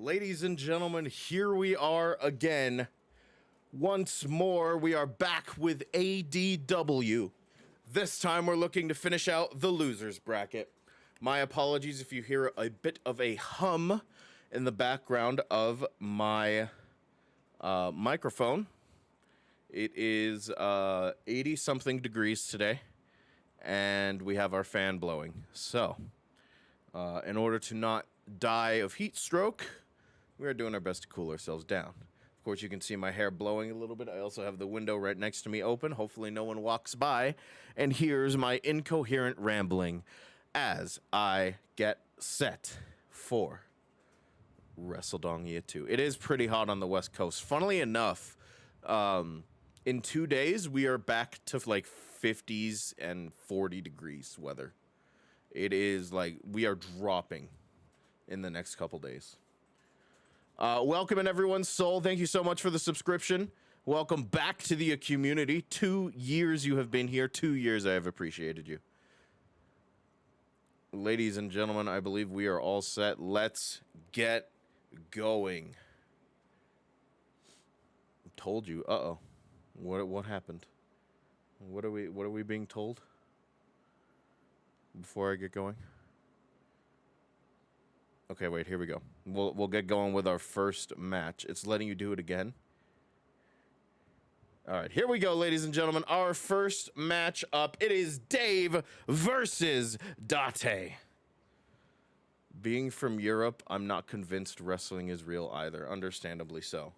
Ladies and gentlemen, here we are again. Once more, we are back with ADW. This time, we're looking to finish out the losers bracket. My apologies if you hear a bit of a hum in the background of my microphone. It is 80-something degrees today, and we have our fan blowing. So, in order to not die of heat stroke, we are doing our best to cool ourselves down. Of course, you can see my hair blowing a little bit. I also have the window right next to me open. Hopefully no one walks by and hears my incoherent rambling as I get set for Wrestledongia 2. It is pretty hot on the West Coast. Funnily enough, in 2 days, we are back to like 50s and 40 degrees weather. It is like we are dropping in the next couple days. Welcome in everyone's soul. Thank you so much for the subscription. Welcome back to the community. 2 years you have been here. 2 years I have appreciated you. Ladies and gentlemen, I believe we are all set. Let's get going. Told you. Uh-oh. What happened? What are we being told? Before I get going? Okay, wait, here we go. We'll get going with our first match. It's letting you do it again. All right, here we go, ladies and gentlemen. Our first match up. It is Dave versus Date. Being from Europe, I'm not convinced wrestling is real either. Understandably so.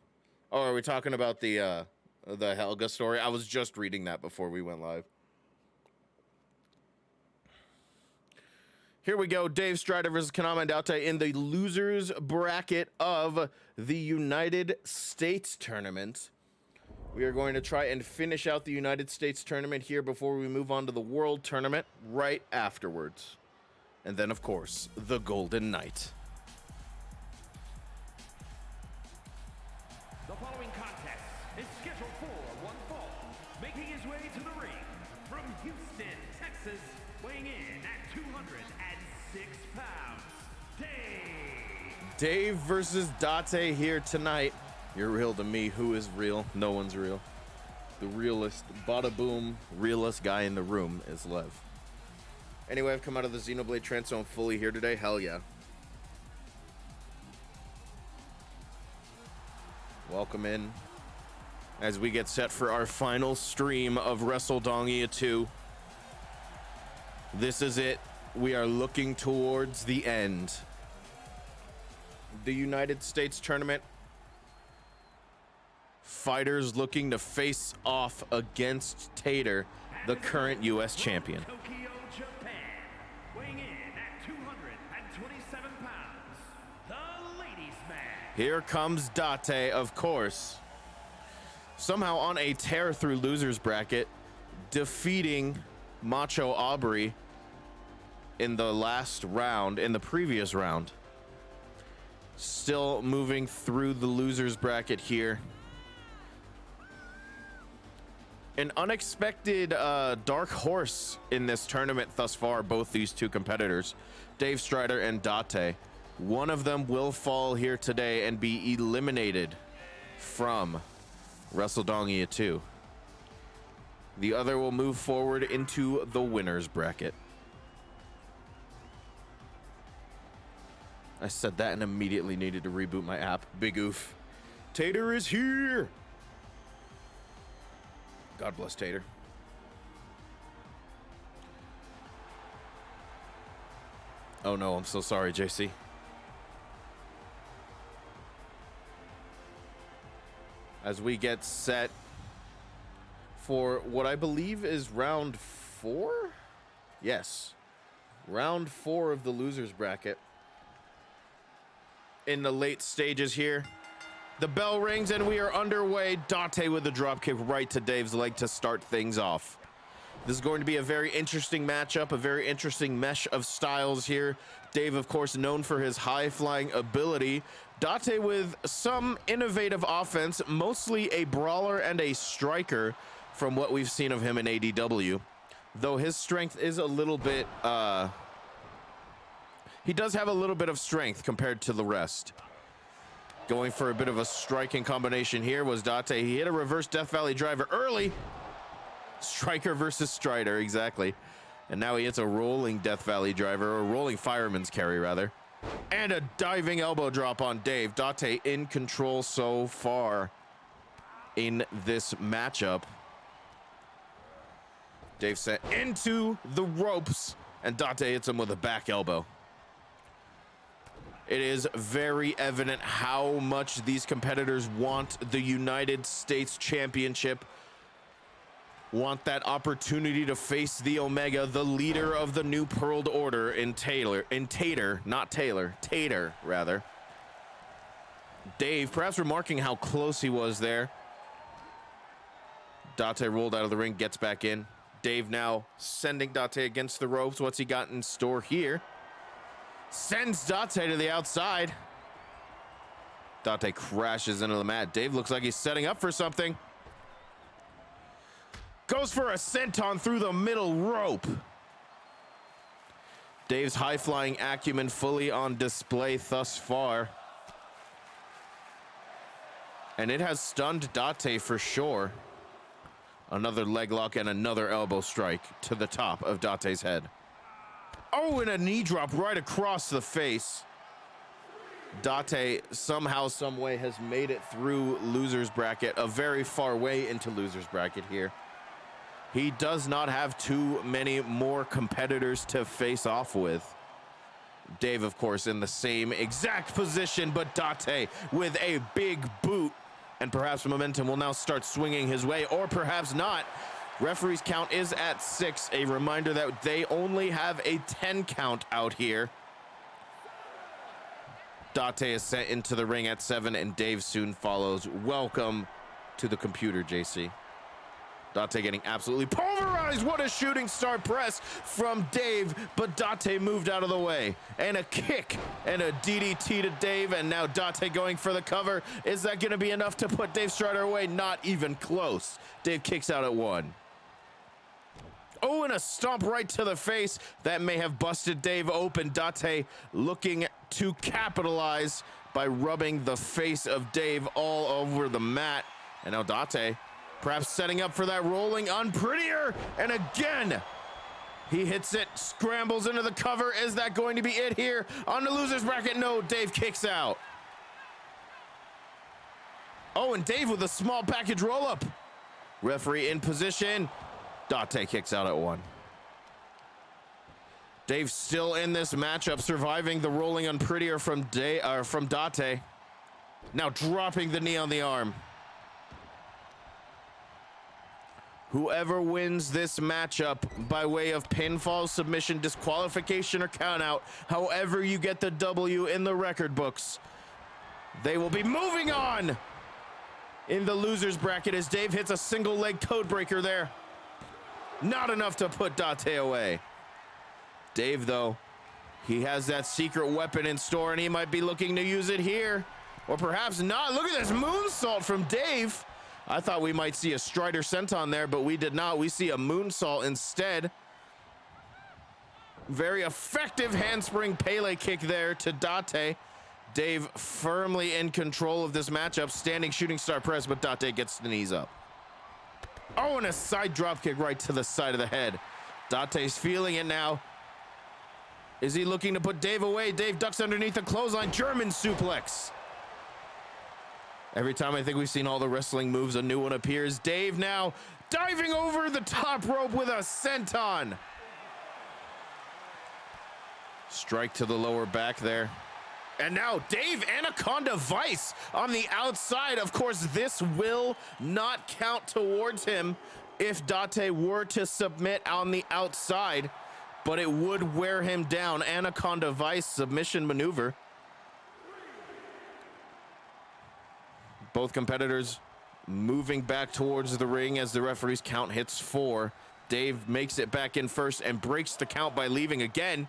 Oh, are we talking about the Helga story? I was just reading that before we went live. Here we go, Dave Strider versus Kanama and Date in the losers bracket of the United States tournament. We are going to try and finish out the United States tournament here before we move on to the World Tournament right afterwards. And then, of course, the Golden Knight. The following contest is scheduled for one fall. Making his way to the ring from Houston, Texas, weighing in at 206 pounds, Dave. Dave versus Date here tonight. You're real to me. Who is real? No one's real. The realest, bada boom, realest guy in the room is Lev. Anyway, I've come out of the Xenoblade trance, so I'm fully here today. Hell yeah. Welcome in as we get set for our final stream of Wrestledongia 2. This is it. We are looking towards the end. The United States tournament. Fighters looking to face off against Tater, the current U.S. champion. Tokyo, Japan, weighing in at 227 pounds, the ladies' man. Here comes Date, of course. Somehow on a tear through losers bracket, defeating Macho Aubrey in the last round, in the previous round. Still moving through the losers bracket here. An unexpected dark horse in this tournament thus far, both these two competitors, Dave Strider and Date. One of them will fall here today and be eliminated from Wrestledongia 2. The other will move forward into the winners bracket. I said that and immediately needed to reboot my app. Big oof. Tater is here! God bless Tater. Oh no, I'm so sorry, JC. As we get set for what I believe is round 4? Yes. Round 4 of the losers bracket. In the late stages here. The bell rings and we are underway. Date with a dropkick right to Dave's leg to start things off. This is going to be a very interesting matchup, a very interesting mesh of styles here. Dave, of course, known for his high-flying ability. Date with some innovative offense, mostly a brawler and a striker from what we've seen of him in ADW. Though his strength is a little bit, he does have a little bit of strength compared to the rest. Going for a bit of a striking combination here was Date. He hit a reverse Death Valley driver early. Striker versus Strider, exactly. And now he hits a rolling Death Valley driver, or rolling fireman's carry, rather. And a diving elbow drop on Dave. Date in control so far in this matchup. Dave sent into the ropes, and Date hits him with a back elbow. It is very evident how much these competitors want the United States Championship, want that opportunity to face the Omega, the leader of the New Pearl Order in Tater, rather. Dave, perhaps remarking how close he was there. Date rolled out of the ring, gets back in. Dave now sending Date against the ropes. What's he got in store here? Sends Date to the outside. Date crashes into the mat. Dave looks like he's setting up for something. Goes for a senton through the middle rope. Dave's high-flying acumen fully on display thus far. And it has stunned Date for sure. Another leg lock and another elbow strike to the top of Date's head. Oh, and a knee drop right across the face. Date somehow, some way has made it through loser's bracket, a very far way into loser's bracket here. He does not have too many more competitors to face off with. Dave, of course, in the same exact position, but Date with a big boot, and perhaps momentum will now start swinging his way, or perhaps not. Referee's count is at 6. A reminder that they only have a 10 count out here. Date is sent into the ring at 7, and Dave soon follows. Welcome to the computer, JC. Date getting absolutely pulverized. What a shooting star press from Dave, but Date moved out of the way. And a kick and a DDT to Dave, and now Date going for the cover. Is that going to be enough to put Dave Strider away? Not even close. Dave kicks out at 1. Oh, and a stomp right to the face. That may have busted Dave open. Date looking to capitalize by rubbing the face of Dave all over the mat. And now Date perhaps setting up for that rolling unprettier. And again, he hits it, scrambles into the cover. Is that going to be it here on the loser's bracket? No, Dave kicks out. Oh, and Dave with a small package roll-up. Referee in position. Date kicks out at 1. Dave still in this matchup, surviving the rolling unprettier from Date. Now dropping the knee on the arm. Whoever wins this matchup by way of pinfall, submission, disqualification, or countout, however you get the W in the record books, they will be moving on in the loser's bracket as Dave hits a single leg code breaker there. Not enough to put Date away. Dave, though, he has that secret weapon in store, and he might be looking to use it here. Or perhaps not. Look at this moonsault from Dave. I thought we might see a Strider senton there, but we did not. We see a moonsault instead. Very effective handspring Pele kick there to Date. Dave firmly in control of this matchup. Standing shooting star press, but Date gets the knees up. Oh, and a side drop kick right to the side of the head. Date's feeling it now. Is he looking to put Dave away? Dave ducks underneath the clothesline. German suplex. Every time I think we've seen all the wrestling moves, a new one appears. Dave now diving over the top rope with a senton. Strike to the lower back there. And now Dave Anaconda Vice on the outside. Of course, this will not count towards him if Date were to submit on the outside, but it would wear him down. Anaconda Vice submission maneuver. Both competitors moving back towards the ring as the referee's count hits 4. Dave makes it back in first and breaks the count by leaving again.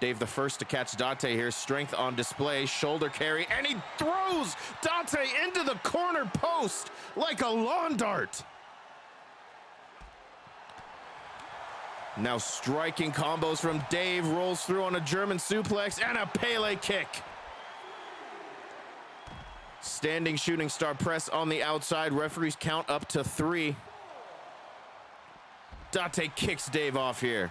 Dave the first to catch Date here. Strength on display, shoulder carry, and he throws Date into the corner post like a lawn dart. Now striking combos from Dave, rolls through on a German suplex and a Pele kick. Standing shooting star press on the outside. Referees count up to 3. Date kicks Dave off here.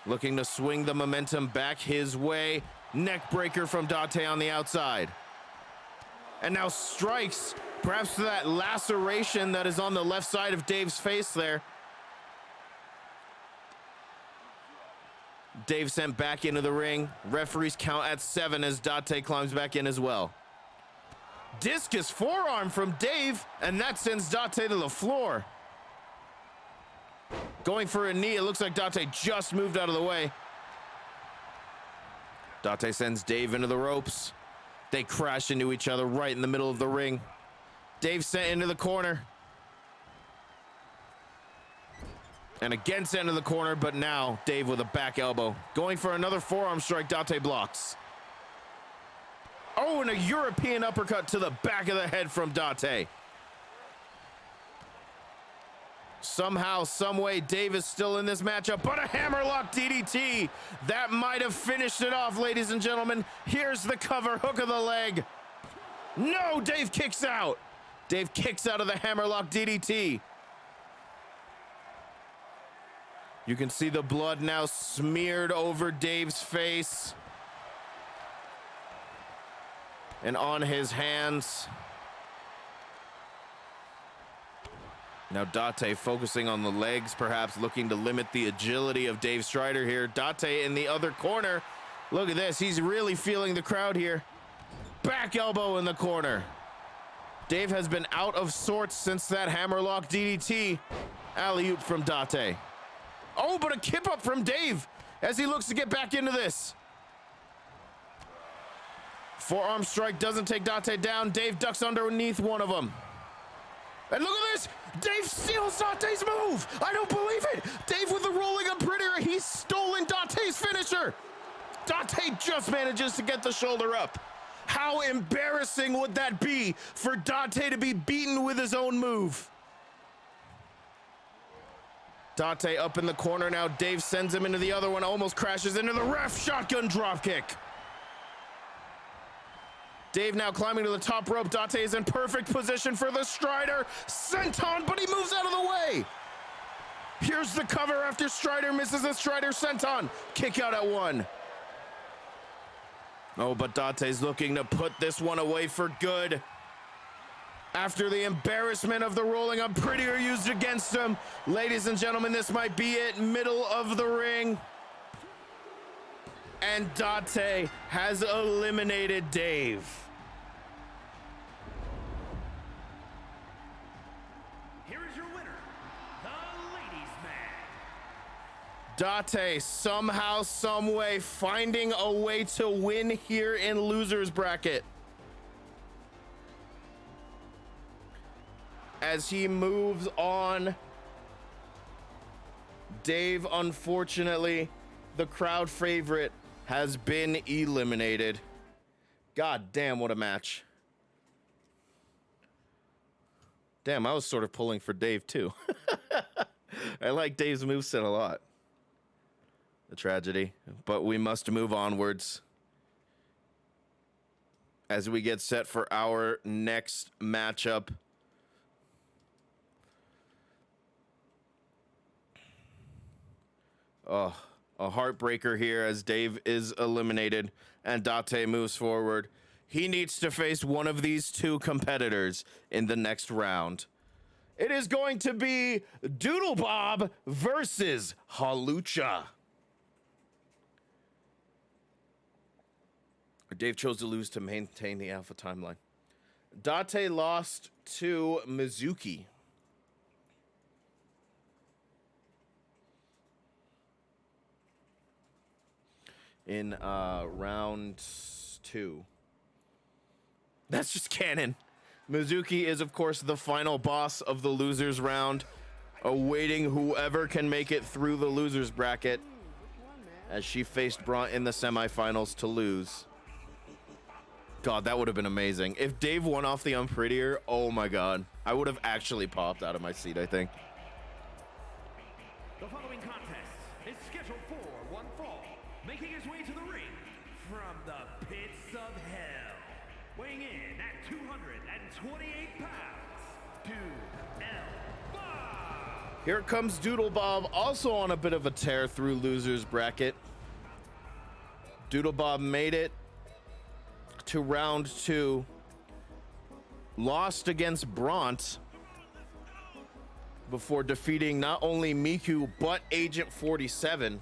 Looking to swing the momentum back his way. Neck breaker from Date on the outside. And now strikes, perhaps to that laceration that is on the left side of Dave's face there. Dave sent back into the ring. Referees count at 7 as Date climbs back in as well. Discus forearm from Dave, and that sends Date to the floor. Going for a knee, it looks like Date just moved out of the way. Date sends Dave into the ropes. They crash into each other right in the middle of the ring. Dave sent into the corner. And again sent into the corner, but now Dave with a back elbow. Going for another forearm strike, Date blocks. Oh, and a European uppercut to the back of the head from Date. Somehow, someway, Dave is still in this matchup, but a hammerlock DDT. That might have finished it off, ladies and gentlemen. Here's the cover, hook of the leg. No, Dave kicks out. Dave kicks out of the hammerlock DDT. You can see the blood now smeared over Dave's face and on his hands. Now Date focusing on the legs, perhaps looking to limit the agility of Dave Strider here. Date in the other corner. Look at this. He's really feeling the crowd here. Back elbow in the corner. Dave has been out of sorts since that hammerlock DDT. Alley-oop from Date. Oh, but a kip up from Dave as he looks to get back into this. Forearm strike doesn't take Date down. Dave ducks underneath one of them. And look at this! Dave steals Date's move! I don't believe it! Dave with the rolling up prettier. He's stolen Date's finisher! Date just manages to get the shoulder up. How embarrassing would that be for Date to be beaten with his own move? Date up in the corner now. Dave sends him into the other one. Almost crashes into the ref. Shotgun dropkick. Dave now climbing to the top rope. Date is in perfect position for the Strider. Senton, but he moves out of the way. Here's the cover after Strider misses a Strider Senton. Kick out at 1. Oh, but Date's looking to put this one away for good. After the embarrassment of the rolling up prettier used against him. Ladies and gentlemen, this might be it. Middle of the ring. And Date has eliminated Dave. Here is your winner, the ladies' man. Date somehow, someway finding a way to win here in loser's bracket. As he moves on, Dave, unfortunately, the crowd favorite, has been eliminated. God damn, what a match. Damn, I was sort of pulling for Dave, too. I like Dave's moveset a lot. The tragedy. But we must move onwards as we get set for our next matchup. Oh, a heartbreaker here as Dave is eliminated and Date moves forward. He needs to face one of these two competitors in the next round. It is going to be Doodle Bob versus Halucha. Dave chose to lose to maintain the alpha timeline. Date lost to Mizuki. In round 2. That's just canon. Mizuki is, of course, the final boss of the losers round, awaiting whoever can make it through the losers bracket, as she faced Braun in the semifinals to lose. God, that would have been amazing. If Dave won off the Unprettier, oh my God. I would have actually popped out of my seat, I think. The following contest is scheduled for one fall. Making his way to the ring from the pits of hell. Weighing in at 228 pounds, Dude L. Here comes Doodle Bob, also on a bit of a tear through losers bracket. Doodle Bob made it to round 2, lost against Bront before defeating not only Miku but Agent 47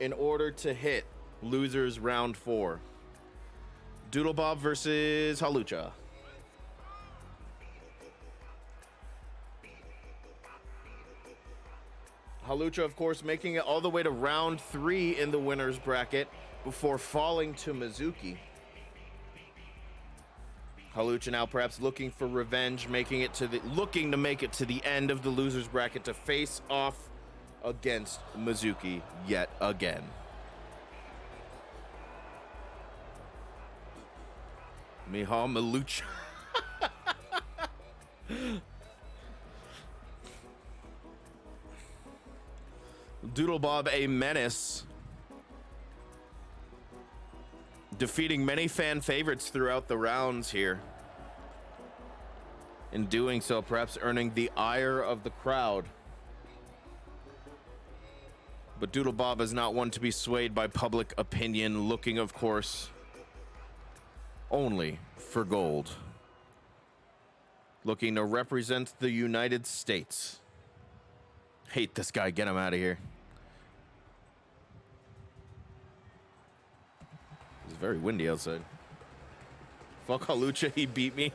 in order to hit losers round 4. Doodle Bob versus Halucha. Halucha, of course, making it all the way to round 3 in the winner's bracket before falling to Mizuki. Halucha now perhaps looking for revenge, looking to make it to the end of the loser's bracket to face off against Mizuki yet again. Miha Malucha. Doodle Bob, a menace, defeating many fan favorites throughout the rounds here. In doing so, perhaps earning the ire of the crowd. But Doodle Bob is not one to be swayed by public opinion, looking, of course, only for gold. Looking to represent the United States. Hate this guy, get him out of here. It's very windy outside. Fuck Halucha, he beat me.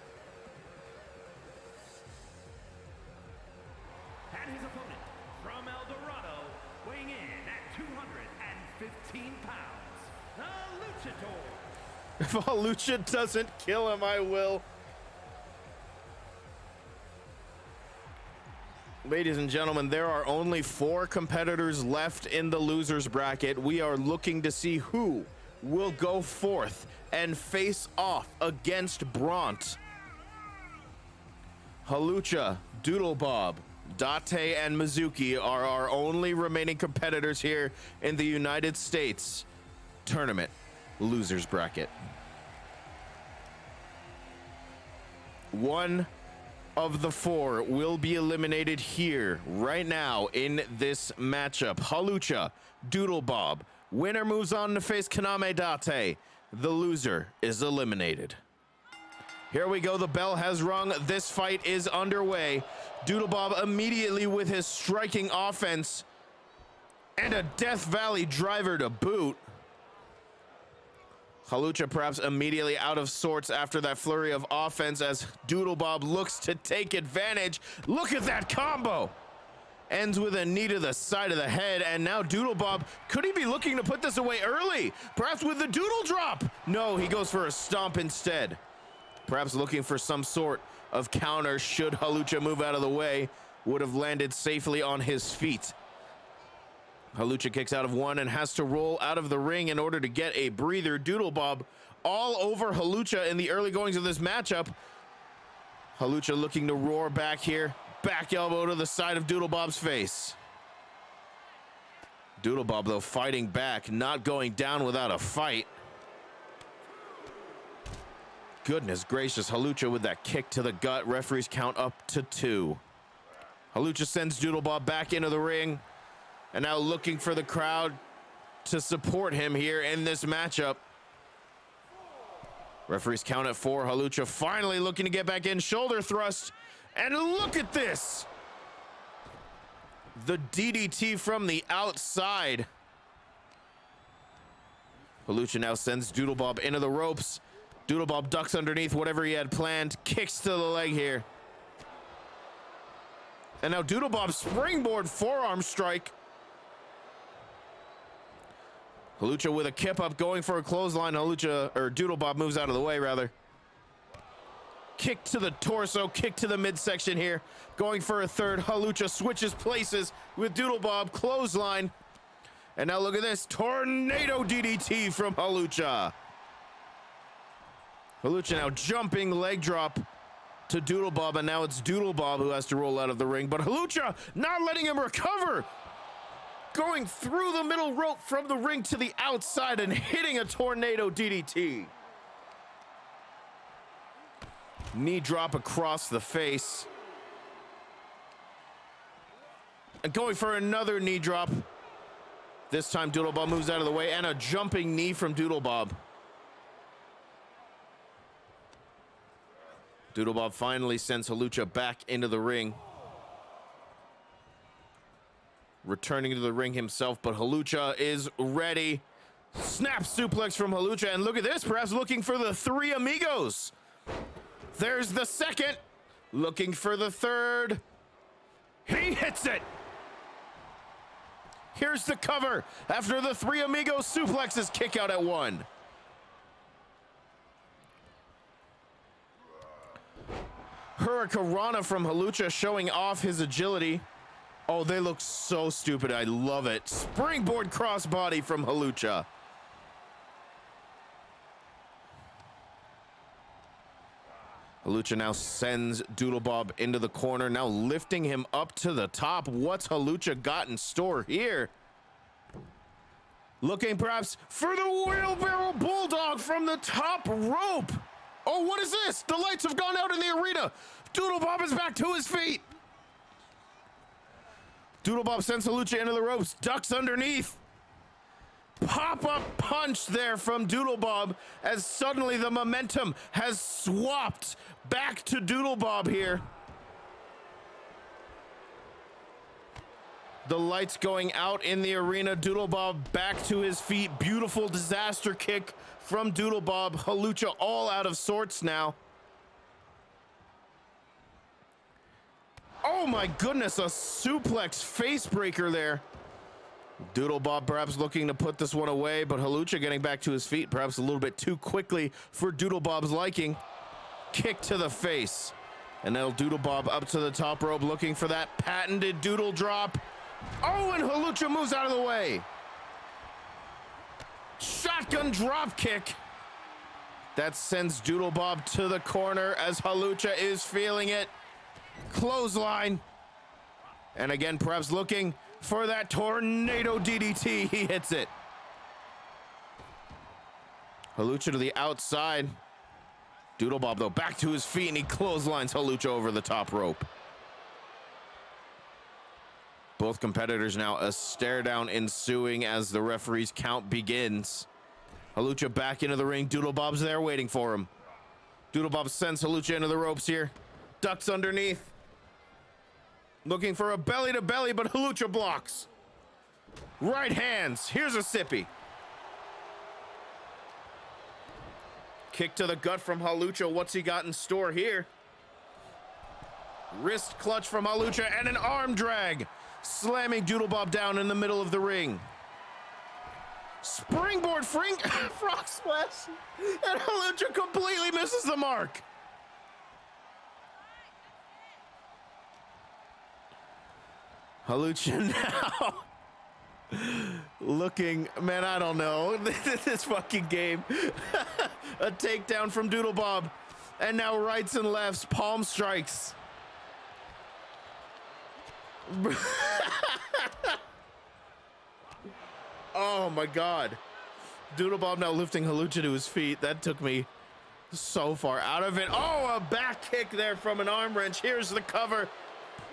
And his opponent from El Dorado, weighing in at 215 pounds, the Luchador. If Halucha doesn't kill him, I will. Ladies and gentlemen, there are only 4 competitors left in the losers bracket. We are looking to see who will go forth and face off against Bront. Halucha, Doodle Bob, Date, and Mizuki are our only remaining competitors here in the United States tournament losers bracket. One of the 4 will be eliminated here right now in this matchup. Halucha, Doodle Bob. Winner moves on to face Kaname Date. The loser is eliminated. Here we go. The bell has rung. This fight is underway. Doodle Bob immediately with his striking offense and a Death Valley driver to boot. Halucha perhaps immediately out of sorts after that flurry of offense as Doodle Bob looks to take advantage. Look at that combo. Ends with a knee to the side of the head, and now Doodle Bob, could he be looking to put this away early? Perhaps with the Doodle Drop. No, he goes for a stomp instead. Perhaps looking for some sort of counter should Halucha move out of the way. Would have landed safely on his feet. Halucha kicks out of one and has to roll out of the ring in order to get a breather. Doodle Bob all over Halucha in the early goings of this matchup. Halucha looking to roar back here. Back elbow to the side of Doodle Bob's face. Doodle Bob, though, fighting back, not going down without a fight. Goodness gracious, Halucha with that kick to the gut. Referees count up to 2. Halucha sends Doodle Bob back into the ring. And now looking for the crowd to support him here in this matchup. Referees count at 4. Halucha finally looking to get back in. Shoulder thrust. And look at this. The DDT from the outside. Halucha now sends Doodle Bob into the ropes. Doodle Bob ducks underneath whatever he had planned. Kicks to the leg here. And now Doodle Bob springboard forearm strike. Halucha with a kip up going for a clothesline. Doodle Bob moves out of the way rather. Kick to the torso, kick to the midsection here. Going for a third. Halucha switches places with Doodle Bob, clothesline. And now look at this, tornado DDT from Halucha. Halucha now jumping leg drop to Doodle Bob, and now it's Doodle Bob who has to roll out of the ring. But Halucha not letting him recover. Going through the middle rope from the ring to the outside and hitting a tornado DDT. Knee drop across the face. And going for another knee drop. This time Doodlebob moves out of the way, and a jumping knee from Doodlebob. Doodlebob finally sends Halucha back into the ring. Returning to the ring himself, but Halucha is ready. Snap suplex from Halucha, and look at this, perhaps looking for the three amigos. There's the second, looking for the third. He hits it. Here's the cover after the three amigos suplexes, kick out at one. Hurricanrana from Halucha showing off his agility. Oh, they look so stupid. I love it. Springboard crossbody from Halucha. Halucha now sends Doodlebob into the corner, now lifting him up to the top. What's Halucha got in store here? Looking perhaps for the wheelbarrow bulldog from the top rope. Oh, what is this? The lights have gone out in the arena. Doodlebob is back to his feet. Doodlebob sends Halucha into the ropes, ducks underneath. Pop-up punch there from Doodlebob as suddenly the momentum has swapped back to Doodlebob here. The lights going out in the arena. Doodlebob back to his feet. Beautiful disaster kick from Doodlebob. Halucha all out of sorts now. Oh my goodness, a suplex face breaker there. Doodlebob perhaps looking to put this one away, but Halucha getting back to his feet perhaps a little bit too quickly for Doodlebob's liking. Kick to the face. And now Doodlebob up to the top rope looking for that patented doodle drop. Oh, and Halucha moves out of the way. Shotgun drop kick. That sends Doodlebob to the corner as Halucha is feeling it. Clothesline. And again, perhaps looking for that tornado DDT. He hits it. Halucha to the outside. Doodlebob, though, back to his feet, and he clotheslines Halucha over the top rope. Both competitors now a stare down ensuing as the referee's count begins. Halucha back into the ring. Doodlebob's there waiting for him. Doodlebob sends Halucha into the ropes here. Ducks underneath. Looking for a belly to belly, but Halucha blocks. Right hands. Here's a sippy. Kick to the gut from Halucha. What's he got in store here? Wrist clutch from Halucha and an arm drag. Slamming Doodlebob down in the middle of the ring. Springboard frog splash. And Halucha completely misses the mark. Halucha now looking, man, I don't know. This fucking game. A takedown from Doodlebob. And now rights and lefts, palm strikes. Oh my God. Doodlebob now lifting Halucha to his feet. That took me so far out of it. Oh, a back kick there from an arm wrench. Here's the cover.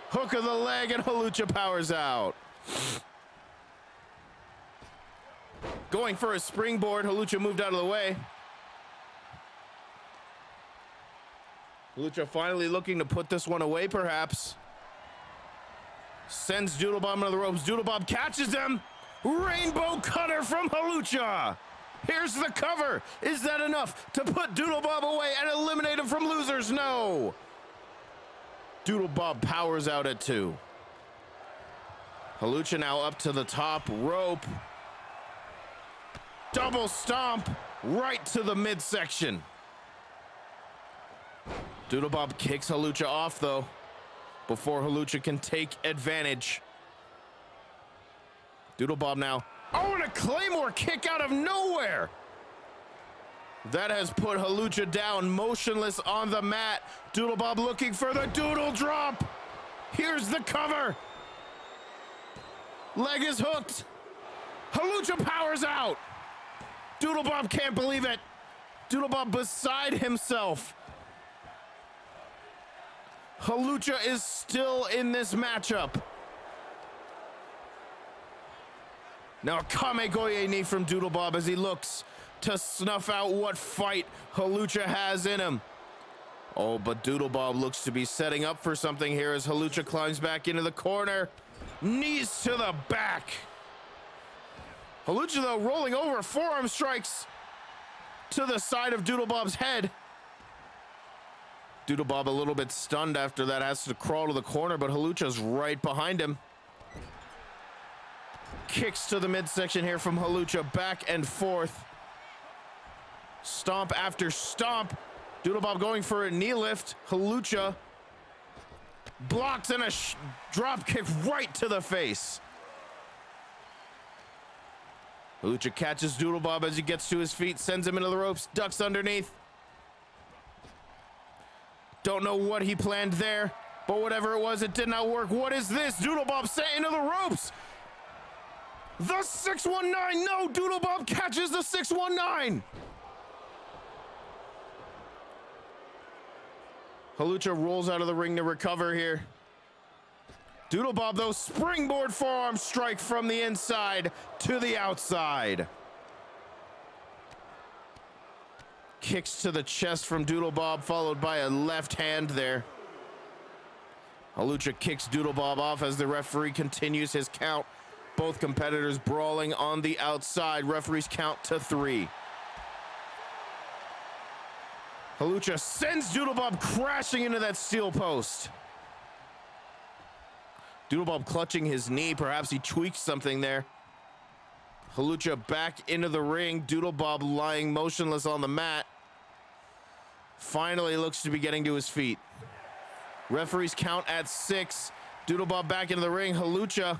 Hook of the leg, and Halucha powers out. Going for a springboard. Halucha moved out of the way. Halucha finally looking to put this one away, perhaps. Sends Doodlebob into the ropes. Doodlebob catches him. Rainbow cutter from Halucha. Here's the cover. Is that enough to put Doodlebob away and eliminate him from losers? No. Doodlebob powers out at 2. Halucha now up to the top rope. Double stomp right to the midsection. Doodlebob kicks Halucha off, though, before Halucha can take advantage. Doodlebob now. Oh, and a Claymore kick out of nowhere. That has put Halucha down, motionless on the mat. Doodlebob looking for the doodle drop. Here's the cover. Leg is hooked. Halucha powers out. Doodlebob can't believe it. Doodlebob beside himself. Halucha is still in this matchup. Now a Kamegoye knee from Doodlebob as he looks to snuff out what fight Halucha has in him. Oh, but Doodlebob looks to be setting up for something here as Halucha climbs back into the corner. Knees to the back. Halucha, though, rolling over, forearm strikes to the side of Doodlebob's head. Doodlebob a little bit stunned after that, has to crawl to the corner, but Halucha's right behind him. Kicks to the midsection here from Halucha, back and forth. Stomp after stomp. Doodlebob going for a knee lift. Halucha blocks and a drop kick right to the face. Halucha catches Doodlebob as he gets to his feet, sends him into the ropes, ducks underneath. Don't know what he planned there, but whatever it was, it did not work. What is this? Doodlebob sent into the ropes. The 619. No, Doodlebob catches the 619. Halucha rolls out of the ring to recover here. Doodlebob, though, springboard forearm strike from the inside to the outside. Kicks to the chest from Doodlebob, followed by a left hand there. Halucha kicks Doodlebob off as the referee continues his count. Both competitors brawling on the outside. Referees count to 3. Halucha sends Doodlebob crashing into that steel post. Doodlebob clutching his knee. Perhaps he tweaks something there. Halucha back into the ring. Doodlebob lying motionless on the mat. Finally looks to be getting to his feet. Referees count at 6. Doodlebob back into the ring. Halucha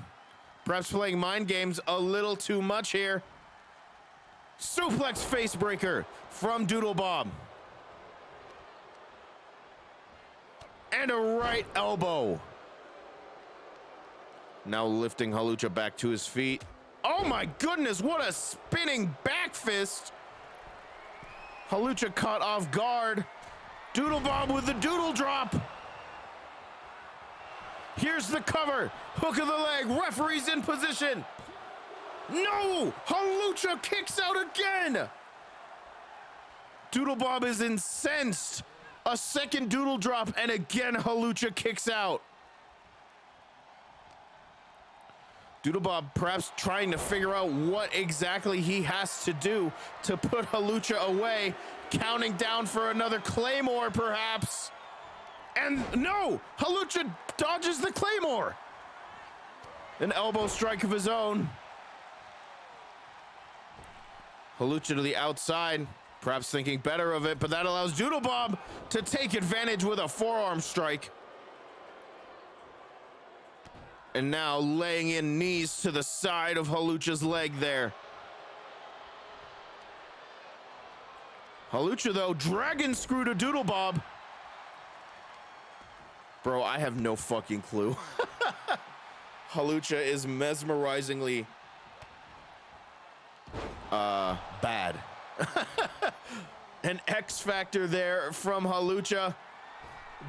perhaps playing mind games a little too much here. Suplex facebreaker from Doodlebob. And a right elbow. Now lifting Halucha back to his feet. Oh my goodness, what a spinning back fist. Halucha caught off guard. Doodlebob with the doodle drop. Here's the cover. Hook of the leg. Referee's in position. No! Halucha kicks out again. Doodlebob is incensed. A second doodle drop, and again Halucha kicks out. Doodlebob perhaps trying to figure out what exactly he has to do to put Halucha away, counting down for another Claymore perhaps. And no, Halucha dodges the Claymore. An elbow strike of his own. Halucha to the outside, perhaps thinking better of it, but that allows Doodlebob to take advantage with a forearm strike. And now laying in knees to the side of Halucha's leg there. Halucha, though, dragon screw to Doodlebob. Bro, I have no fucking clue. Halucha is mesmerizingly bad. An X factor there from Halucha.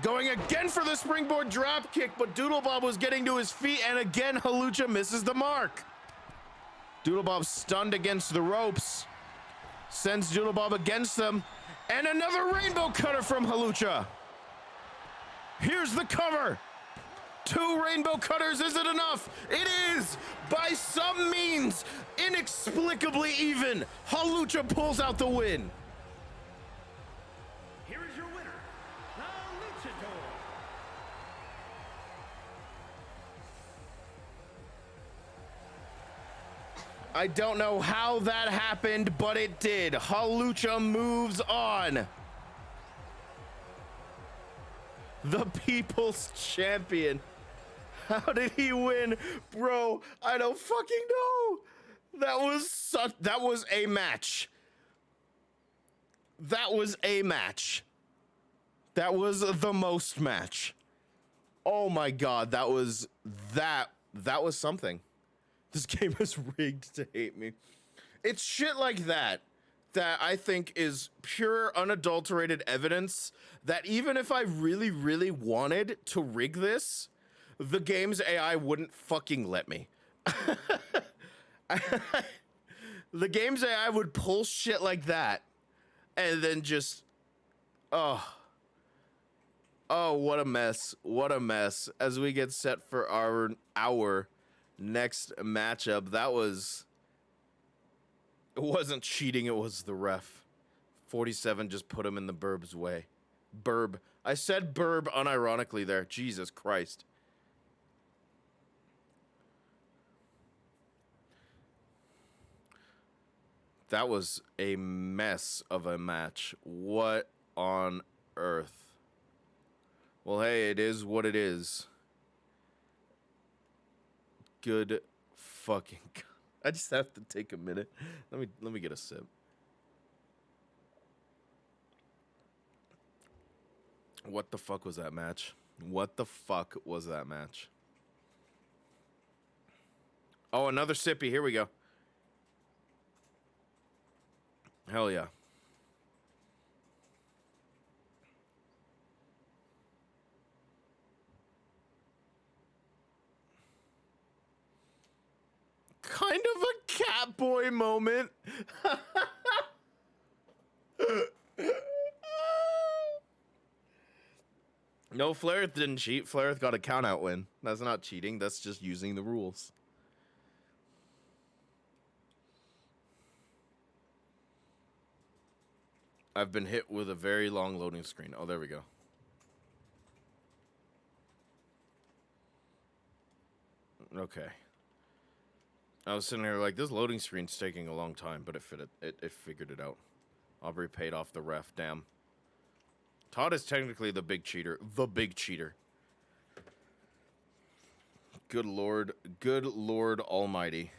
Going again for the springboard drop kick, but Doodlebob was getting to his feet, and again Halucha misses the mark. Doodlebob stunned against the ropes. Sends Doodlebob against them. And another rainbow cutter from Halucha. Here's the cover. 2 rainbow cutters, is it enough? It is! By some means, inexplicably even, Halucha pulls out the win. Here is your winner, the Luchador. I don't know how that happened, but it did. Halucha moves on. The People's Champion. How did he win? Bro, I don't fucking know. That was a match. That was a match. That was the most match. Oh my god, that was something. This game is rigged to hate me. It's shit like that that I think is pure, unadulterated evidence that even if I really, really wanted to rig this, the game's AI wouldn't fucking let me. The game's AI would pull shit like that and then just, oh, what a mess. What a mess. As we get set for our next matchup, it wasn't cheating, it was the ref. 47 just put him in the burb's way. Burb. I said burb unironically there. Jesus Christ. That was a mess of a match. What on earth? Well, hey, it is what it is. Good fucking God. I just have to take a minute. Let me get a sip. What the fuck was that match? What the fuck was that match? Oh, another sippy. Here we go. Hell yeah. Kind of a Catboy moment. No, Flareth didn't cheat. Flareth got a count-out win. That's not cheating. That's just using the rules. I've been hit with a very long loading screen. Oh, there we go. Okay. I was sitting here like, this loading screen's taking a long time, but it figured it out. Aubrey paid off the ref, damn. Todd is technically the big cheater. The big cheater. Good Lord Almighty.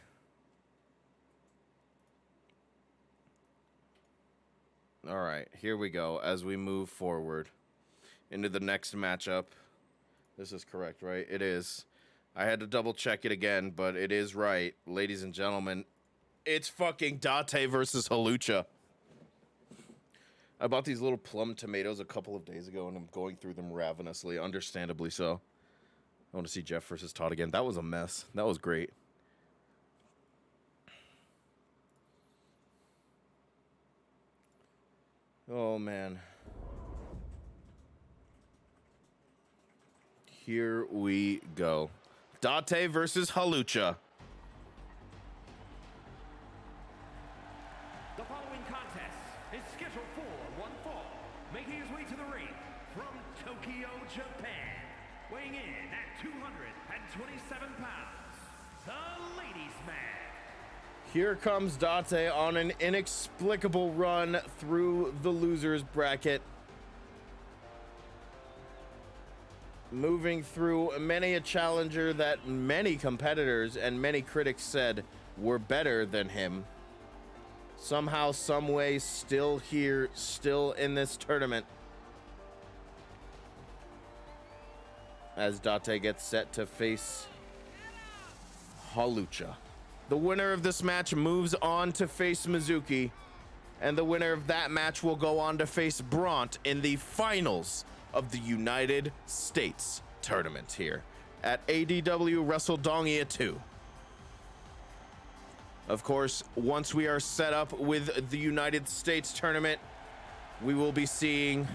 All right, here we go as we move forward into the next matchup. This is correct, right? It is. I had to double check it again, but it is right. Ladies and gentlemen, it's fucking Date versus Halucha. I bought these little plum tomatoes a couple of days ago, and I'm going through them ravenously, understandably so. I want to see Jeff versus Todd again. That was a mess. That was great. Oh, man. Here we go. Date versus Halucha. The following contest is scheduled for one fall, making his way to the ring from Tokyo, Japan, weighing in at 227 pounds, the ladies' man. Here comes Date on an inexplicable run through the losers bracket. Moving through many a challenger that many competitors and many critics said were better than him. Somehow, some way, still here, still in this tournament. As Date gets set to face Halucha. The winner of this match moves on to face Mizuki, and the winner of that match will go on to face Bront in the finals of the United States tournament here at ADW Wrestledongia 2. Of course, once we are set up with the United States tournament, we will be seeing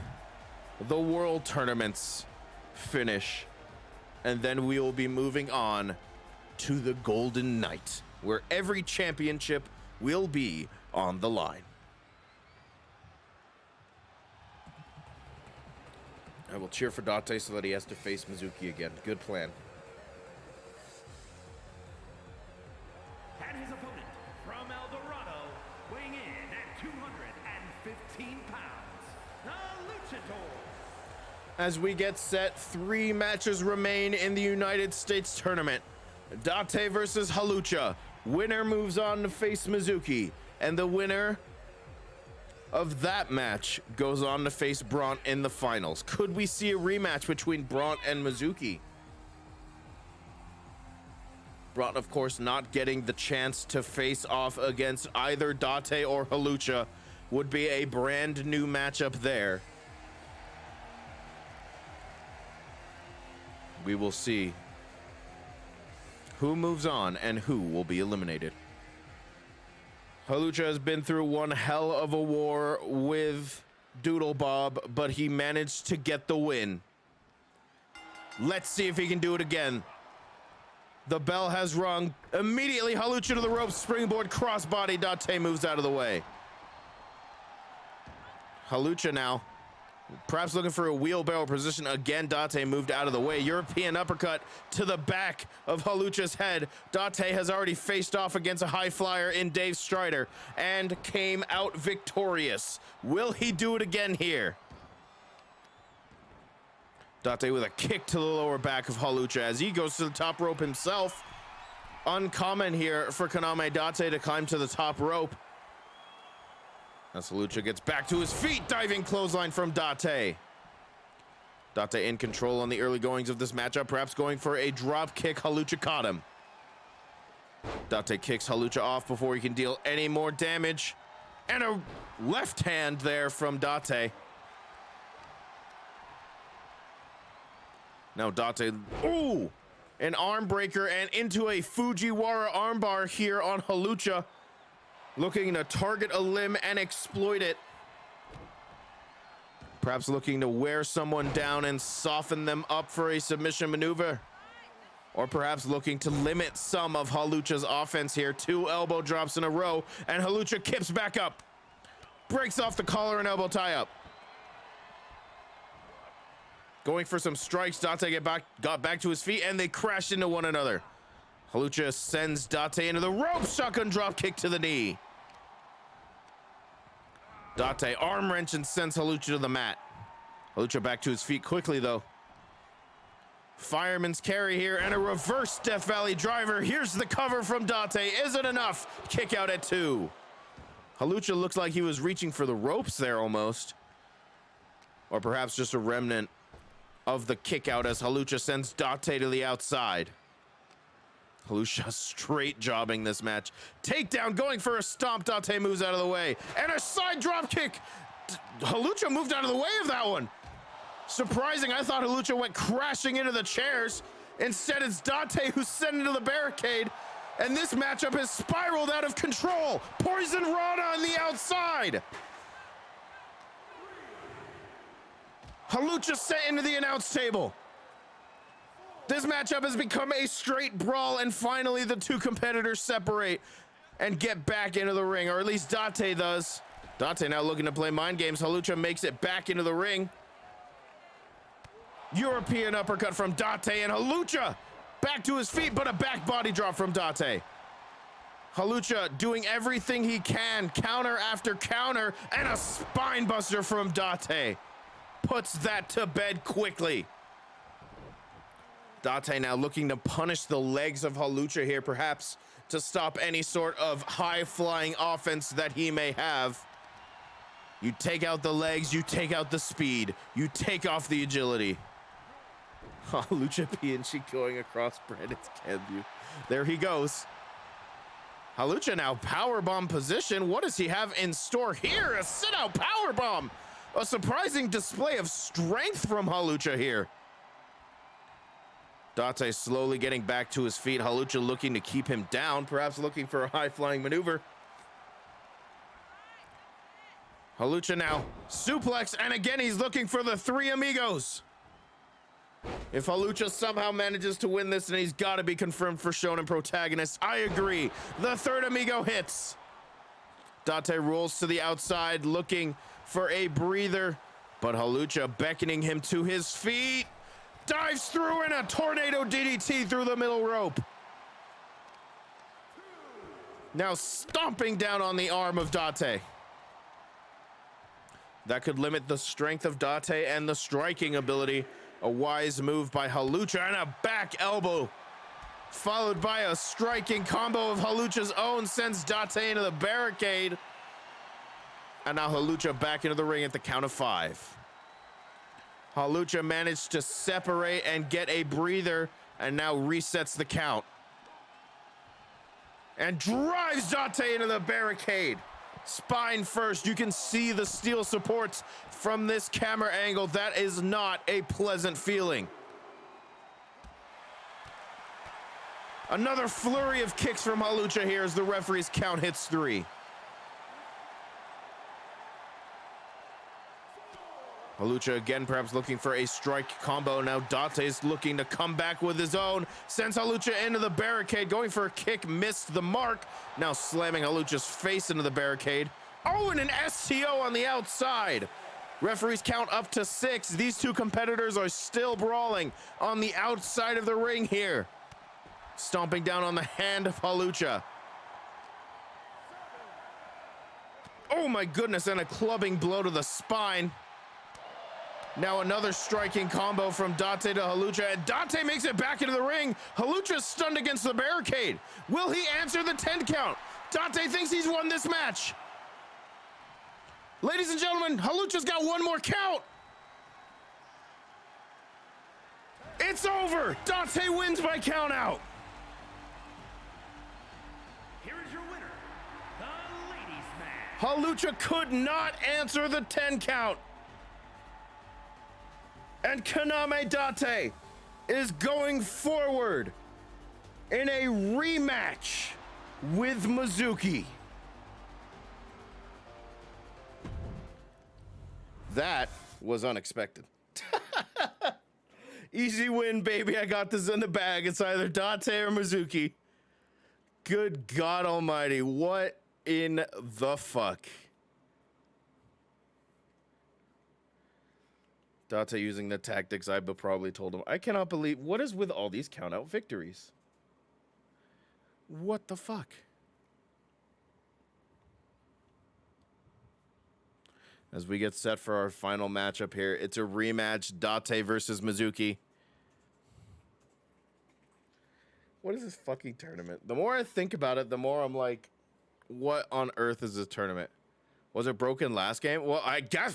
the World Tournaments finish, and then we will be moving on to the Golden Night, where every championship will be on the line. I will cheer for Date so that he has to face Mizuki again. Good plan. And his opponent from El Dorado, weighing in at 215 pounds, the Luchador. As we get set, 3 matches remain in the United States tournament. Date versus Halucha. Winner moves on to face Mizuki, and the winner of that match goes on to face Bront in the finals. Could we see a rematch between Bront and Mizuki? Bront, of course, not getting the chance to face off against either Date or Halucha would be a brand new matchup there. We will see who moves on and who will be eliminated. Halucha has been through one hell of a war with Doodle Bob, but he managed to get the win. Let's see if he can do it again. The bell has rung. Immediately, Halucha to the rope, springboard crossbody. Date moves out of the way. Halucha now, perhaps looking for a wheelbarrow position. Again, Date moved out of the way. European uppercut to the back of Halucha's head. Date has already faced off against a high flyer in Dave Strider and came out victorious. Will he do it again here? Date with a kick to the lower back of Halucha as he goes to the top rope himself. Uncommon here for Kaname Date to climb to the top rope. As Halucha gets back to his feet, diving clothesline from Date. Date in control on the early goings of this matchup, perhaps going for a drop kick. Halucha caught him. Date kicks Halucha off before he can deal any more damage. And a left hand there from Date. Now Date, ooh, an arm breaker and into a Fujiwara armbar here on Halucha. Looking to target a limb and exploit it. Perhaps looking to wear someone down and soften them up for a submission maneuver. Or perhaps looking to limit some of Halucha's offense here. 2 elbow drops in a row, and Halucha kips back up. Breaks off the collar and elbow tie up. Going for some strikes, Date got back to his feet, and they crashed into one another. Halucha sends Date into the rope, shotgun drop kick to the knee. Date arm wrench and sends Halucha to the mat. Halucha back to his feet quickly though. Fireman's carry here and a reverse Death Valley driver. Here's the cover from Date. Is it enough? Kick out at 2. Halucha looks like he was reaching for the ropes there almost. Or perhaps just a remnant of the kick out as Halucha sends Date to the outside. Halucha straight jobbing this match. Takedown going for a stomp. Date moves out of the way. And a side drop kick. Halucha moved out of the way of that one. Surprising, I thought Halucha went crashing into the chairs. Instead, it's Date who's sent into the barricade. And this matchup has spiraled out of control. Poison Rana on the outside. Halucha sent into the announce table. This matchup has become a straight brawl, and finally the 2 competitors separate and get back into the ring, or at least Date does. Date now looking to play mind games. Halucha makes it back into the ring. European uppercut from Date, and Halucha back to his feet, but a back body drop from Date. Halucha doing everything he can, counter after counter, and a spine buster from Date. Puts that to bed quickly. Date now looking to punish the legs of Halucha here, perhaps to stop any sort of high-flying offense that he may have. You take out the legs, you take out the speed, you take off the agility. Halucha PNG going across Brandon's can view. There he goes. Halucha now powerbomb position. What does he have in store here? A sit-out powerbomb. A surprising display of strength from Halucha here. Date slowly getting back to his feet. Halucha looking to keep him down, perhaps looking for a high-flying maneuver. Halucha now suplex, and again he's looking for the 3 amigos. If Halucha somehow manages to win this, then he's got to be confirmed for Shonen protagonist. I agree. The 3rd amigo hits. Date rolls to the outside, looking for a breather, but Halucha beckoning him to his feet. Dives through in a tornado DDT through the middle rope. Now stomping down on the arm of Date. That could limit the strength of Date and the striking ability. A wise move by Halucha and a back elbow, followed by a striking combo of Halucha's own, sends Date into the barricade. And now Halucha back into the ring at the count of 5. Halucha managed to separate and get a breather, and now resets the count. And drives Date into the barricade. Spine first. You can see the steel supports from this camera angle. That is not a pleasant feeling. Another flurry of kicks from Halucha here as the referee's count hits 3. Halucha again perhaps looking for a strike combo. Now Dante's looking to come back with his own. Sends Halucha into the barricade, going for a kick, missed the mark. Now slamming Halucha's face into the barricade. Oh, and an STO on the outside. Referees count up to 6. These two competitors are still brawling on the outside of the ring here. Stomping down on the hand of Halucha. Oh my goodness, and a clubbing blow to the spine. Now another striking combo from Dante to Halucha, and Dante makes it back into the ring. Halucha's stunned against the barricade. Will he answer the 10 count? Dante thinks he's won this match. Ladies and gentlemen, Halucha's got one more count. It's over. Dante wins by count out. Here is your winner, the ladies' match. Halucha could not answer the 10 count. And Kaname Date is going forward in a rematch with Mizuki. That was unexpected. Easy win, baby. I got this in the bag. It's either Dante or Mizuki. Good God almighty. What in the fuck? Dante using the tactics I probably told him. I cannot believe, what is with all these count-out victories? What the fuck? As we get set for our final matchup here, it's a rematch, Date versus Mizuki. What is this fucking tournament? The more I think about it, the more I'm like, what on earth is this tournament? Was it broken last game? Well, I guess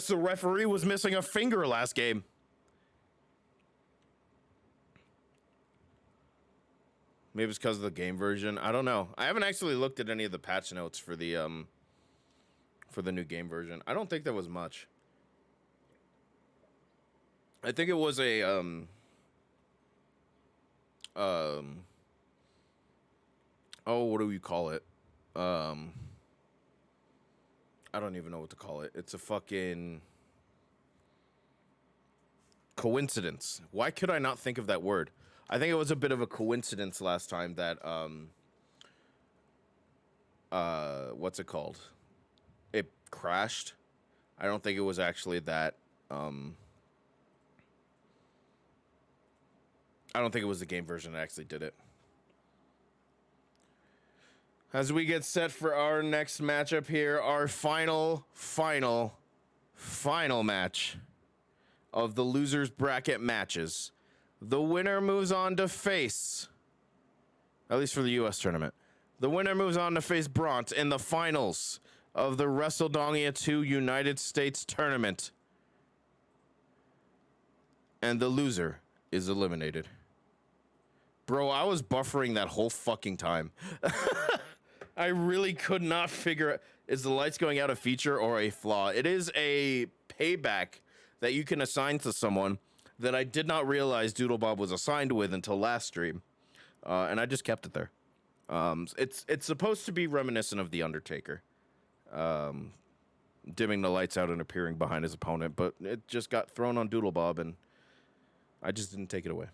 the referee was missing a finger last game. Maybe it's because of the game version. I don't know. I haven't actually looked at any of the patch notes for the new game version. I don't think there was much. I think it was a oh, what do we call it? I don't even know what to call it. It's a fucking coincidence. Why could I not think of that word? I think it was a bit of a coincidence last time that what's it called? It crashed. I don't think it was actually that I don't think it was the game version that actually did it. As we get set for our next matchup here, our final match of the losers bracket matches. The winner moves on to face, at least for the U.S. tournament, the winner moves on to face Bront in the finals of the Wrestledongia 2 United States tournament. And the loser is eliminated. Bro, I was buffering that whole fucking time. I really could not figure out, is the lights going out a feature or a flaw? It is a payback that you can assign to someone that I did not realize Doodle Bob was assigned with until last stream. And I just kept it there. It's supposed to be reminiscent of The Undertaker. Dimming the lights out and appearing behind his opponent, but it just got thrown on Doodle Bob and I just didn't take it away.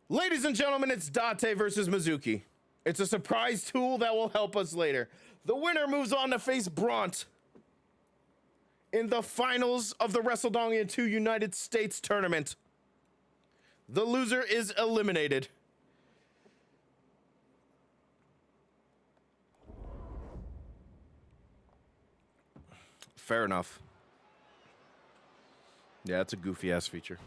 Ladies and gentlemen, it's Date versus Mizuki. It's a surprise tool that will help us later. The winner moves on to face Bront in the finals of the Wrestledongia 2 United States tournament. The loser is eliminated. Fair enough. Yeah, it's a goofy ass feature.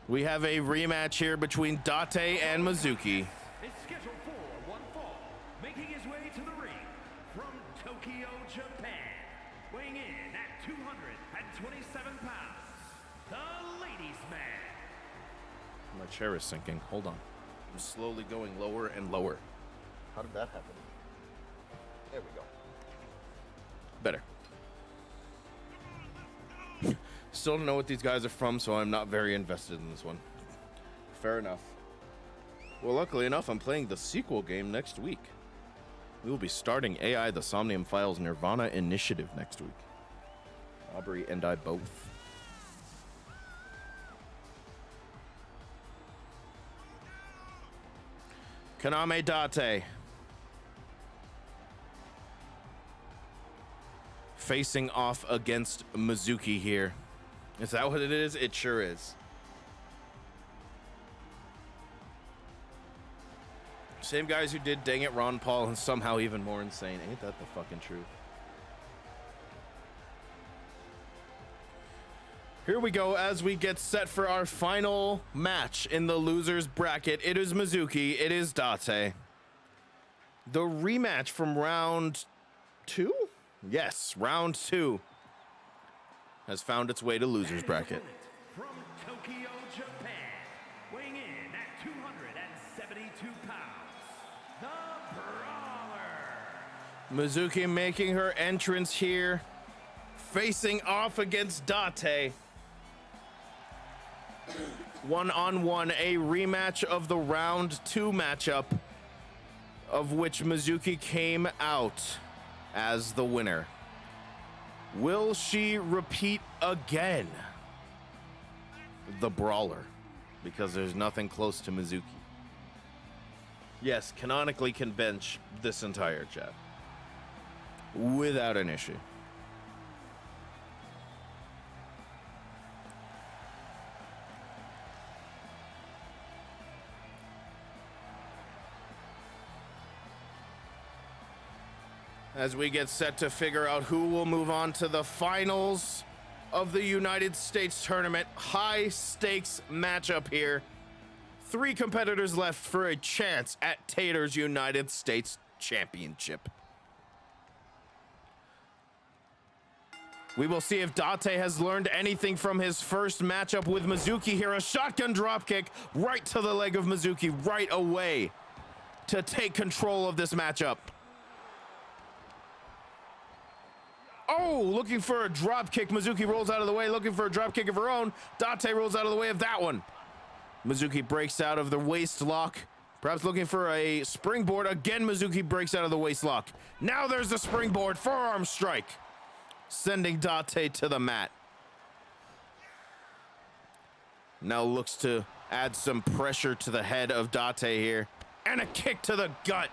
We have a rematch here between Date and Mizuki. Is scheduled for one fall, making his way to the ring from Tokyo, Japan, weighing in at 227 pounds, the ladies' man. My chair is sinking. Hold on. I'm slowly going lower and lower. How did that happen? There we go. Better. Still don't know what these guys are from, so I'm not very invested in this one. Fair enough. Well, luckily enough, I'm playing the sequel game next week. We will be starting AI the Somnium Files Nirvana Initiative next week. Aubrey and I both. Kaname Date. Facing off against Mizuki here. Is that what it is? It sure is. Same guys who did Dang It Ron Paul and somehow even more insane. Ain't that the fucking truth? Here we go as we get set for our final match in the losers bracket. It is Mizuki, it is Date. The rematch from round 2? Yes, round 2 has found its way to losers bracket. From Tokyo, Japan, weighing in at 272 pounds, the Brawler. Mizuki making her entrance here, facing off against Date. One-on-one, a rematch of the round 2 matchup, of which Mizuki came out as the winner. Will she repeat again? The Brawler, because there's nothing close to Mizuki. Yes, canonically can bench this entire chat without an issue. As we get set to figure out who will move on to the finals of the United States tournament. High stakes matchup here. 3 competitors left for a chance at Tater's United States Championship. We will see if Date has learned anything from his first matchup with Mizuki here. A shotgun dropkick right to the leg of Mizuki right away to take control of this matchup. Oh, looking for a drop kick. Mizuki rolls out of the way, looking for a drop kick of her own. Date rolls out of the way of that one. Mizuki breaks out of the waist lock, perhaps looking for a springboard. Again, Mizuki breaks out of the waist lock. Now there's the springboard, forearm strike, sending Date to the mat. Now looks to add some pressure to the head of Date here, and a kick to the gut.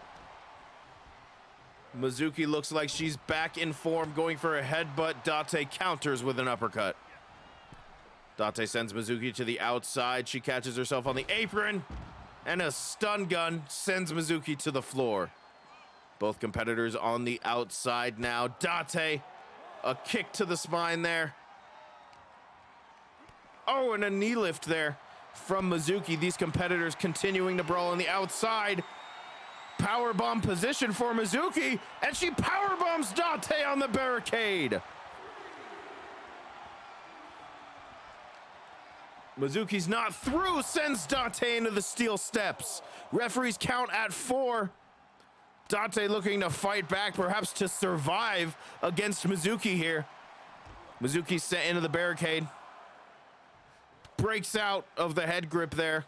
Mizuki looks like she's back in form, going for a headbutt. Date counters with an uppercut. Date sends Mizuki to the outside. She catches herself on the apron, and a stun gun sends Mizuki to the floor. Both competitors on the outside now. Date, a kick to the spine there. Oh, and a knee lift there from Mizuki. These competitors continuing to brawl on the outside. Powerbomb position for Mizuki, and she powerbombs Date on the barricade. Mizuki's not through, sends Date into the steel steps. Referees count at 4. Date looking to fight back, perhaps to survive against Mizuki here. Mizuki sent into the barricade. Breaks out of the head grip there.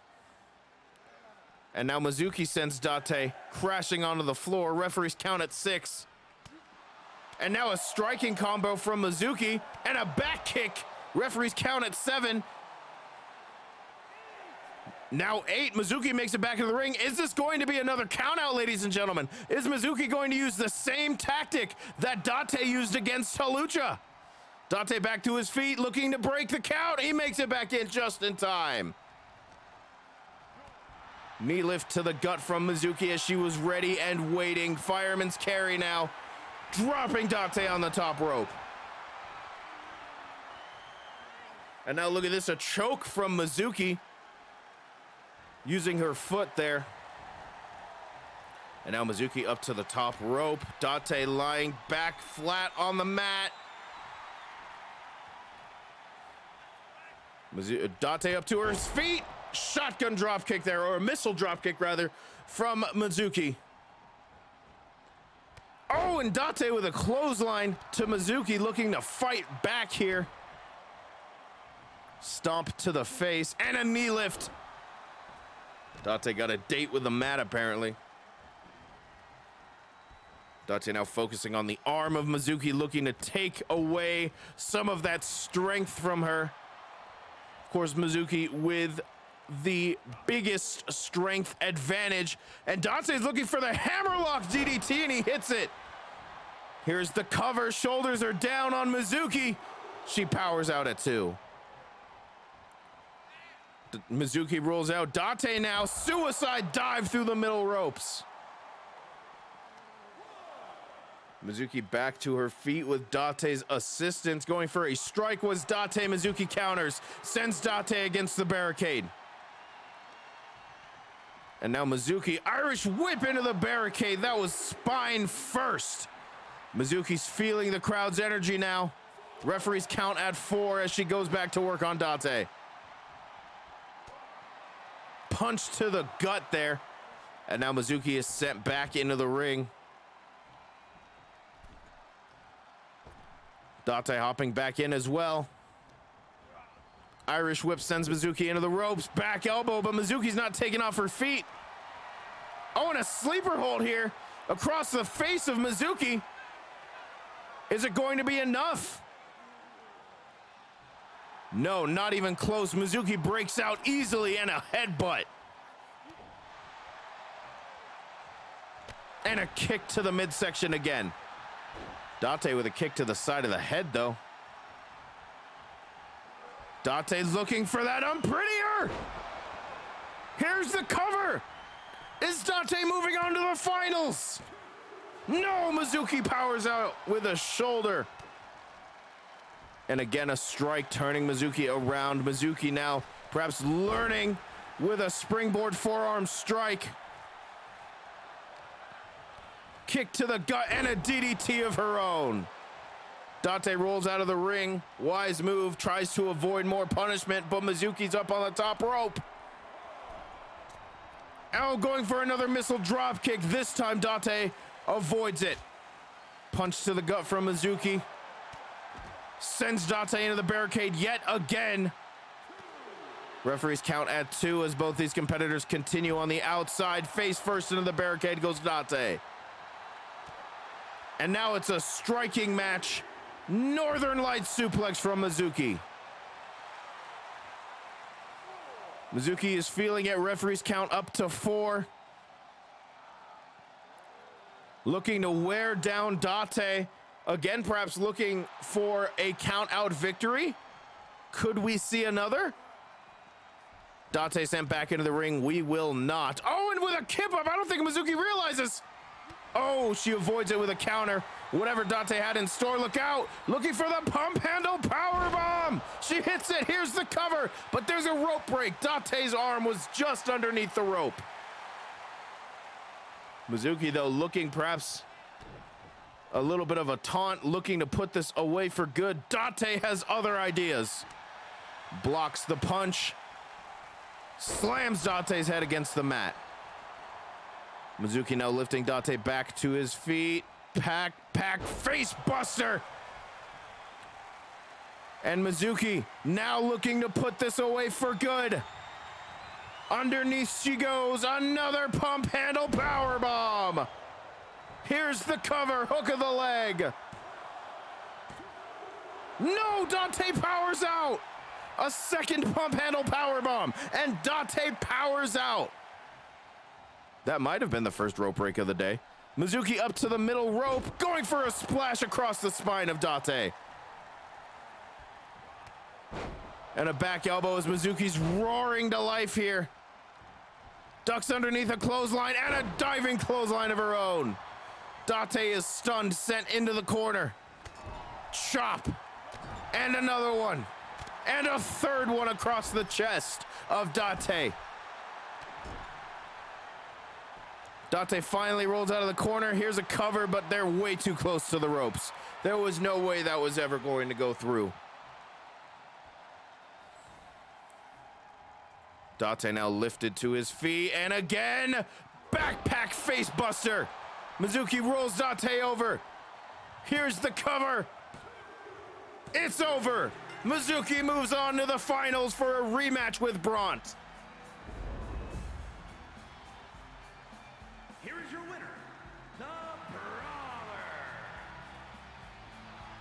And now Mizuki sends Date crashing onto the floor. Referees count at 6. And now a striking combo from Mizuki and a back kick. Referees count at 7. Now 8. Mizuki makes it back into the ring. Is this going to be another count out, ladies and gentlemen? Is Mizuki going to use the same tactic that Date used against Halucha? Date back to his feet, looking to break the count. He makes it back in just in time. Knee lift to the gut from Mizuki as she was ready and waiting. Fireman's carry now, dropping Date on the top rope. And now look at this, a choke from Mizuki, using her foot there. And now Mizuki up to the top rope. Date lying back flat on the mat. Date up to her feet. Shotgun drop kick there, or a missile drop kick rather, from Mizuki. Oh, and Date with a clothesline to Mizuki, looking to fight back here. Stomp to the face and a knee lift. Date got a date with the mat, apparently. Date now focusing on the arm of Mizuki, looking to take away some of that strength from her. Of course, Mizuki with the biggest strength advantage. And Dante's looking for the hammerlock DDT, and he hits it. Here's the cover. Shoulders are down on Mizuki. She powers out at 2. Mizuki rolls out. Date now, suicide dive through the middle ropes. Mizuki back to her feet with Date's assistance. Going for a strike was Date. Mizuki counters, sends Date against the barricade. And now Mizuki, Irish whip into the barricade. That was spine first. Mizuki's feeling the crowd's energy now. Referees count at 4 as she goes back to work on Date. Punch to the gut there. And now Mizuki is sent back into the ring. Date hopping back in as well. Irish whip sends Mizuki into the ropes. Back elbow, but Mizuki's not taking off her feet. Oh, and a sleeper hold here across the face of Mizuki. Is it going to be enough? No, not even close. Mizuki breaks out easily and a headbutt. And a kick to the midsection again. Date with a kick to the side of the head, though. Date's looking for that unprettier. Here's the cover. Is Date moving on to the finals? No, Mizuki powers out with a shoulder. And again, a strike turning Mizuki around. Mizuki now perhaps learning with a springboard forearm strike. Kick to the gut and a DDT of her own. Date rolls out of the ring. Wise move, tries to avoid more punishment, but Mizuki's up on the top rope. Now going for another missile drop kick. This time Date avoids it. Punch to the gut from Mizuki. Sends Date into the barricade yet again. Referees count at 2 as both these competitors continue on the outside. Face first into the barricade goes Date. And now it's a striking match. Northern Lights suplex from Mizuki. Mizuki is feeling it. Referees count up to 4. Looking to wear down Date. Again, perhaps looking for a count out victory. Could we see another? Date sent back into the ring. We will not. Oh, and with a kip up. I don't think Mizuki realizes. Oh, she avoids it with a counter. Whatever Date had in store, look out. Looking for the pump handle powerbomb. She hits it. Here's the cover, but there's a rope break. Date's arm was just underneath the rope. Mizuki, though, looking perhaps a little bit of a taunt, looking to put this away for good. Date has other ideas. Blocks the punch. Slams Date's head against the mat. Mizuki now lifting Date back to his feet. Pack face buster. And Mizuki now looking to put this away for good. Underneath she goes. Another pump handle powerbomb. Here's the cover. Hook of the leg. No, Date powers out. A second pump handle powerbomb. And Date powers out. That might have been the first rope break of the day. Mizuki up to the middle rope, going for a splash across the spine of Date. And a back elbow as Mizuki's roaring to life here. Ducks underneath a clothesline and a diving clothesline of her own. Date is stunned, sent into the corner. Chop. And another one. And a third one across the chest of Date. Date finally rolls out of the corner. Here's a cover, but they're way too close to the ropes. There was no way that was ever going to go through. Date now lifted to his feet, and again, backpack face buster. Mizuki rolls Date over. Here's the cover. It's over. Mizuki moves on to the finals for a rematch with Bront. Here is your winner, the Brawler.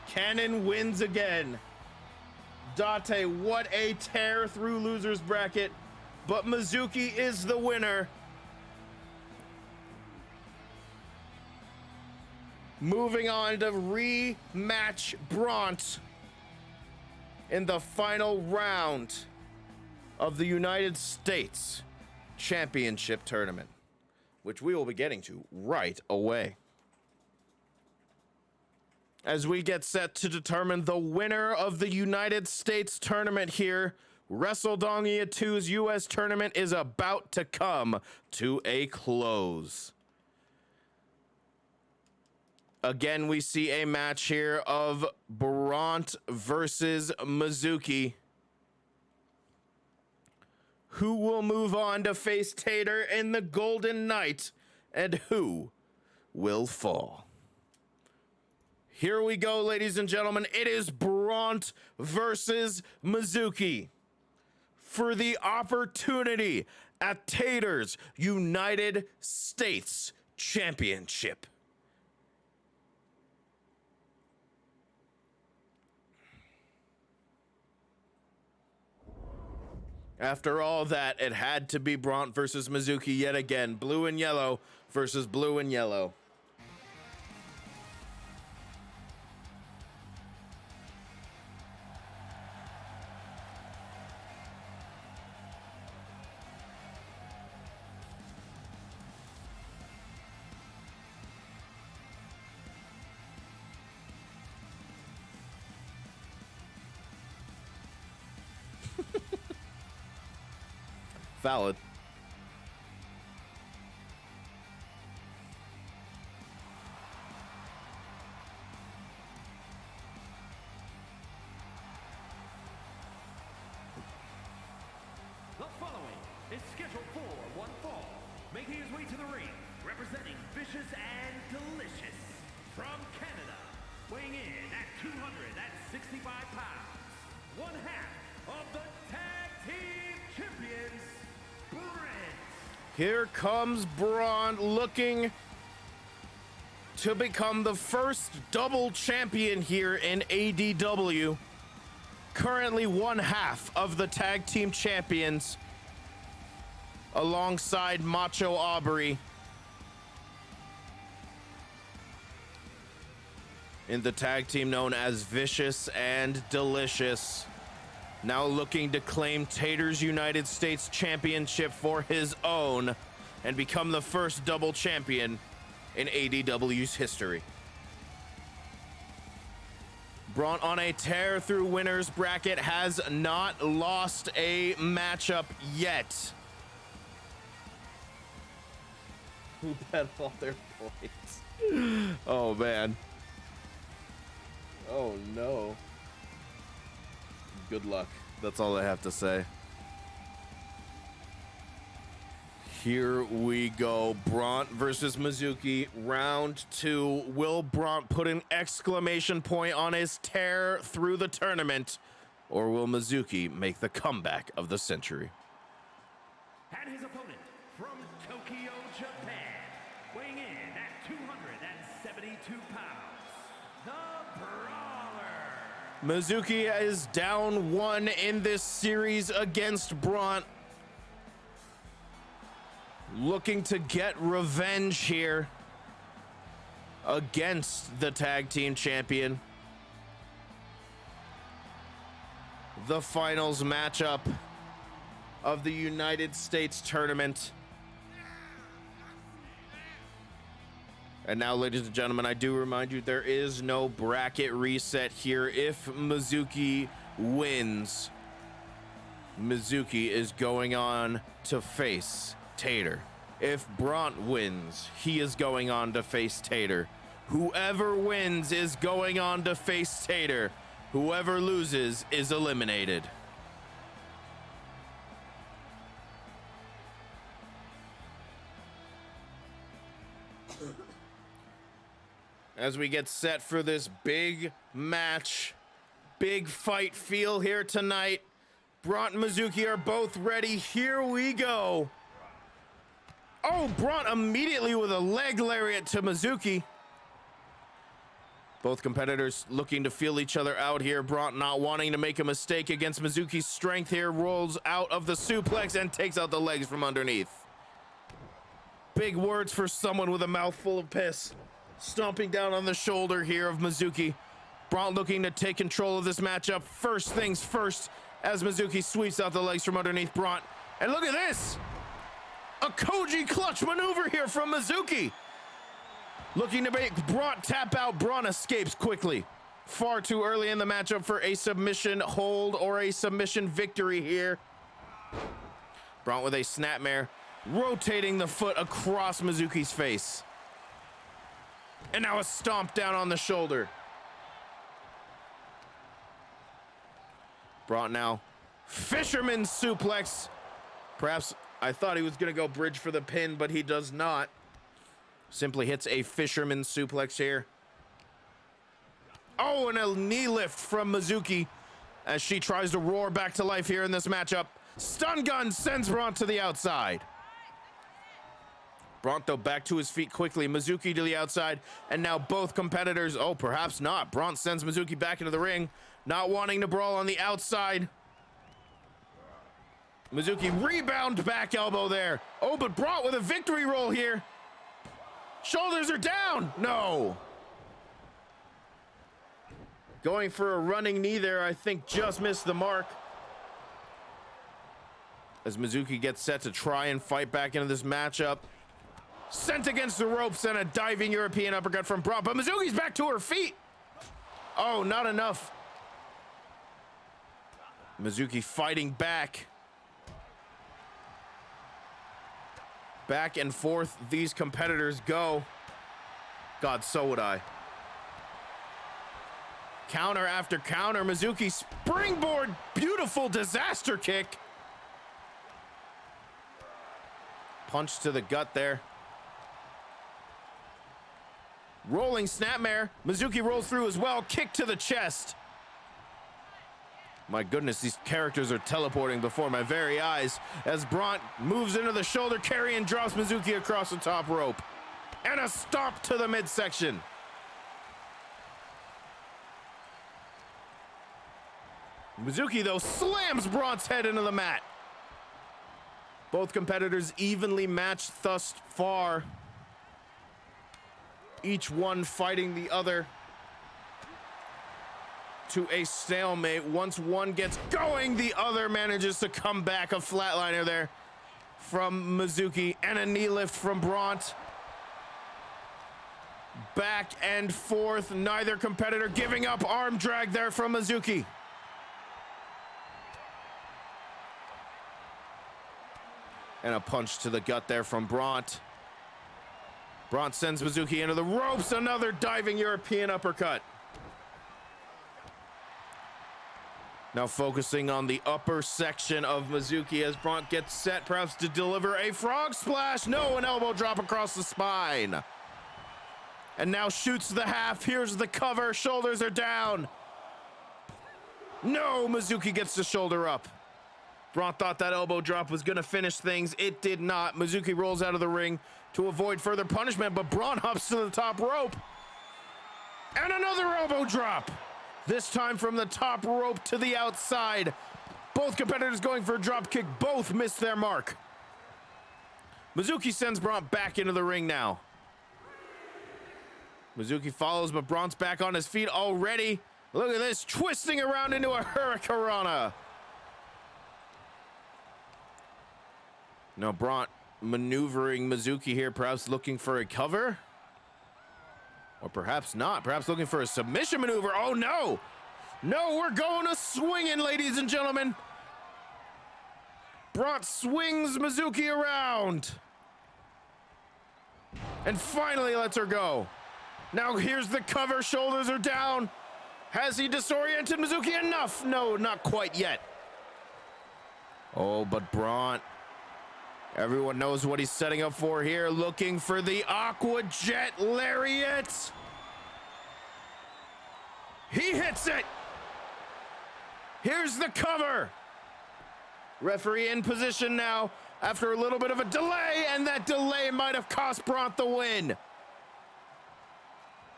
Cannon wins again. Date, what a tear through losers bracket, but Mizuki is the winner. Moving on to rematch Bront in the final round of the United States Championship Tournament, which we will be getting to right away. As we get set to determine the winner of the United States Tournament here, Wrestledongia 2's US Tournament is about to come to a close. Again, we see a match here of Bront versus Mizuki. Who will move on to face Tater in the Golden Knight, and who will fall? Here we go, ladies and gentlemen. It is Bront versus Mizuki for the opportunity at Tater's United States Championship. After all that, it had to be Bront versus Mizuki yet again. Blue and yellow versus blue and yellow. Valid. The following is scheduled for one fall, making his way to the ring, representing Vicious and Delicious from Canada, weighing in at 265 pounds, one half of the Tag Team Champions, Brent. Here comes Bront looking to become the first double champion here in ADW. Currently one half of the tag team champions alongside Macho Aubrey in the tag team known as Vicious and Delicious. Now looking to claim Tater's United States Championship for his own and become the first double champion in ADW's history. Bront on a tear through winners bracket, has not lost a matchup yet. Who bet all their points? Oh man. Oh no. Good luck. That's all I have to say. Here we go. Bront versus Mizuki, round 2. Will Bront put an exclamation point on his tear through the tournament, or will Mizuki make the comeback of the century? And his opponent from Tokyo, Japan, weighing in at 272 pounds, the Brawler. Mizuki is down 1 in this series against Bront. Looking to get revenge here against the tag team champion. The finals matchup of the United States Tournament. And now, ladies and gentlemen, I do remind you there is no bracket reset here. If Mizuki wins, Mizuki is going on to face Tater. If Bront wins, he is going on to face Tater. Whoever wins is going on to face Tater. Whoever loses is eliminated. as we get set for this big match. Big fight feel here tonight. Braun and Mizuki are both ready. Here we go. Oh, Braun immediately with a leg lariat to Mizuki. Both competitors looking to feel each other out here. Braun not wanting to make a mistake against Mizuki's strength here. Rolls out of the suplex and takes out the legs from underneath. Big words for someone with a mouthful of piss. Stomping down on the shoulder here of Mizuki. Braun looking to take control of this matchup. First things first, as Mizuki sweeps out the legs from underneath Braun. And look at this! A Koji clutch maneuver here from Mizuki. Looking to make Braun tap out. Braun escapes quickly. Far too early in the matchup for a submission hold or a submission victory here. Braun with a snapmare, rotating the foot across Mizuki's face. And now a stomp down on the shoulder. Braun now fisherman suplex. Perhaps I thought he was going to go bridge for the pin, but he does not. Simply hits a fisherman suplex here. Oh, and a knee lift from Mizuki as she tries to roar back to life here in this matchup. Stun gun sends Braun to the outside. Braun, though, back to his feet quickly. Mizuki to the outside, and now both competitors, oh, perhaps not. Braun sends Mizuki back into the ring, not wanting to brawl on the outside. Mizuki rebound back elbow there. Oh, but Braun with a victory roll here. Shoulders are down. No. Going for a running knee there, I think just missed the mark. As Mizuki gets set to try and fight back into this matchup. Sent against the ropes and a diving European uppercut from Braun, but Mizuki's back to her feet. Oh, not enough. Mizuki fighting back. Back and forth these competitors go. God, so would I. Counter after counter. Mizuki springboard. Beautiful disaster kick. Punch to the gut there. Rolling snapmare. Mizuki rolls through as well. Kick to the chest. My goodness, these characters are teleporting before my very eyes as Braun moves into the shoulder carry and drops Mizuki across the top rope. And a stomp to the midsection. Mizuki, though, slams Braun's head into the mat. Both competitors evenly matched thus far. Each one fighting the other to a stalemate. Once one gets going, the other manages to come back. A flatliner there from Mizuki and a knee lift from Braun. Back and forth, neither competitor giving up. Arm drag there from Mizuki. And a punch to the gut there from Braun. Braun sends Mizuki into the ropes. Another diving European uppercut. Now focusing on the upper section of Mizuki as Braun gets set perhaps to deliver a frog splash. No, an elbow drop across the spine. And now shoots the half. Here's the cover. Shoulders are down. No, Mizuki gets the shoulder up. Braun thought that elbow drop was going to finish things. It did not. Mizuki rolls out of the ring to avoid further punishment, but Braun hops to the top rope. And another elbow drop. This time from the top rope to the outside. Both competitors going for a drop kick. Both missed their mark. Mizuki sends Braun back into the ring now. Mizuki follows, but Braun's back on his feet already. Look at this, twisting around into a hurricanrana. Now Braun maneuvering Mizuki here, perhaps looking for a cover. Or perhaps not, perhaps looking for a submission maneuver. Oh no! No, we're going to swinging, ladies and gentlemen. Braun swings Mizuki around. And finally lets her go. Now here's the cover, shoulders are down. Has he disoriented Mizuki enough? No, not quite yet. Oh, but Braun, everyone knows what he's setting up for here. Looking for the Aqua Jet Lariat. He hits it. Here's the cover. Referee in position now after a little bit of a delay, and that delay might have cost Braun the win.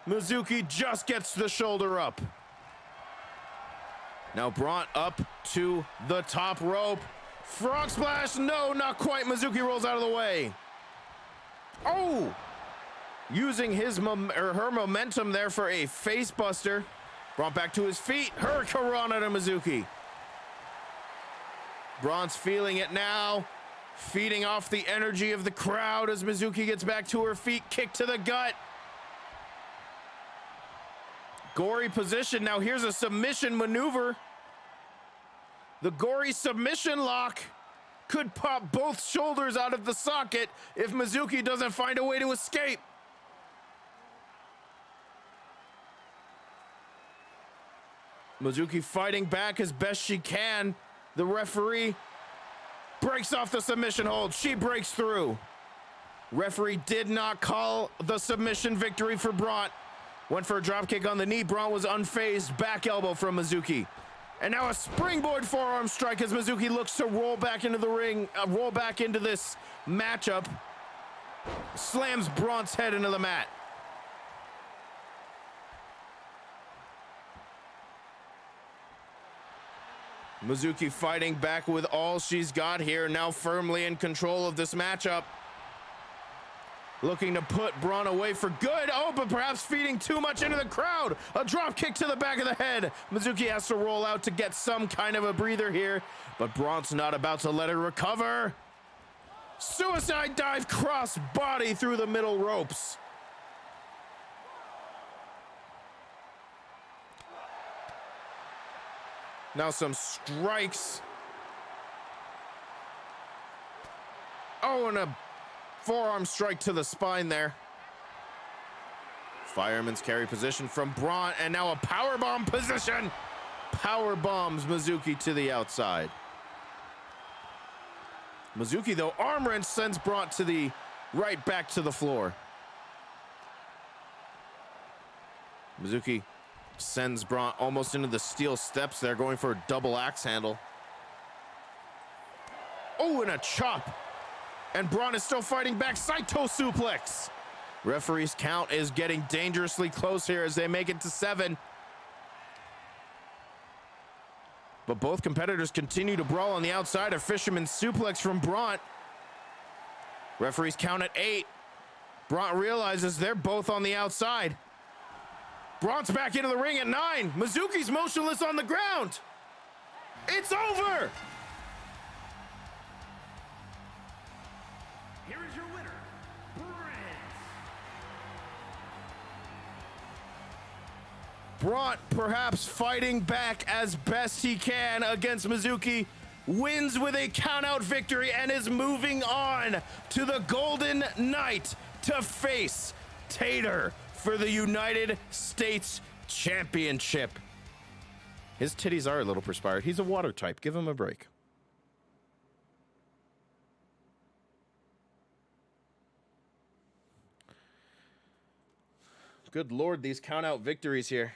Mizuki just gets the shoulder up. Now Braun up to the top rope. Frog splash, no, not quite. Mizuki rolls out of the way. Oh! Using his her momentum there for a face buster. Braun back to his feet. Hurricanrana to Mizuki. Braun's feeling it now. Feeding off the energy of the crowd as Mizuki gets back to her feet. Kick to the gut. Gory position. Now here's a submission maneuver. The gory submission lock could pop both shoulders out of the socket if Mizuki doesn't find a way to escape. Mizuki fighting back as best she can. The referee breaks off the submission hold. She breaks through. Referee did not call the submission victory for Braun. Went for a dropkick on the knee. Braun was unfazed. Back elbow from Mizuki. And now a springboard forearm strike as Mizuki looks to roll back into the ring, roll back into this matchup. Slams Braun's head into the mat. Mizuki fighting back with all she's got here, now firmly in control of this matchup. Looking to put Braun away for good. Oh, but perhaps feeding too much into the crowd. A drop kick to the back of the head. Mizuki has to roll out to get some kind of a breather here, but Braun's not about to let her recover. Suicide dive cross body through the middle ropes. Now some strikes. Oh, and a forearm strike to the spine there. Fireman's carry position from Braun, and now a powerbomb position. Power bombs Mizuki to the outside. Mizuki, though, arm wrench sends Braun to the right, back to the floor. Mizuki sends Braun almost into the steel steps there, going for a double axe handle. Oh, and a chop. And Braun is still fighting back. Saito suplex. Referee's count is getting dangerously close here as they make it to 7. But both competitors continue to brawl on the outside. A fisherman suplex from Braun. Referee's count at 8. Braun realizes they're both on the outside. Braun's back into the ring at 9. Mizuki's motionless on the ground. It's over. Here is your winner, Braun, perhaps fighting back as best he can against Mizuki, wins with a countout victory and is moving on to the Golden Knight to face Tater for the United States Championship. His titties are a little perspired. He's a water type. Give him a break. Good Lord, these countout victories here.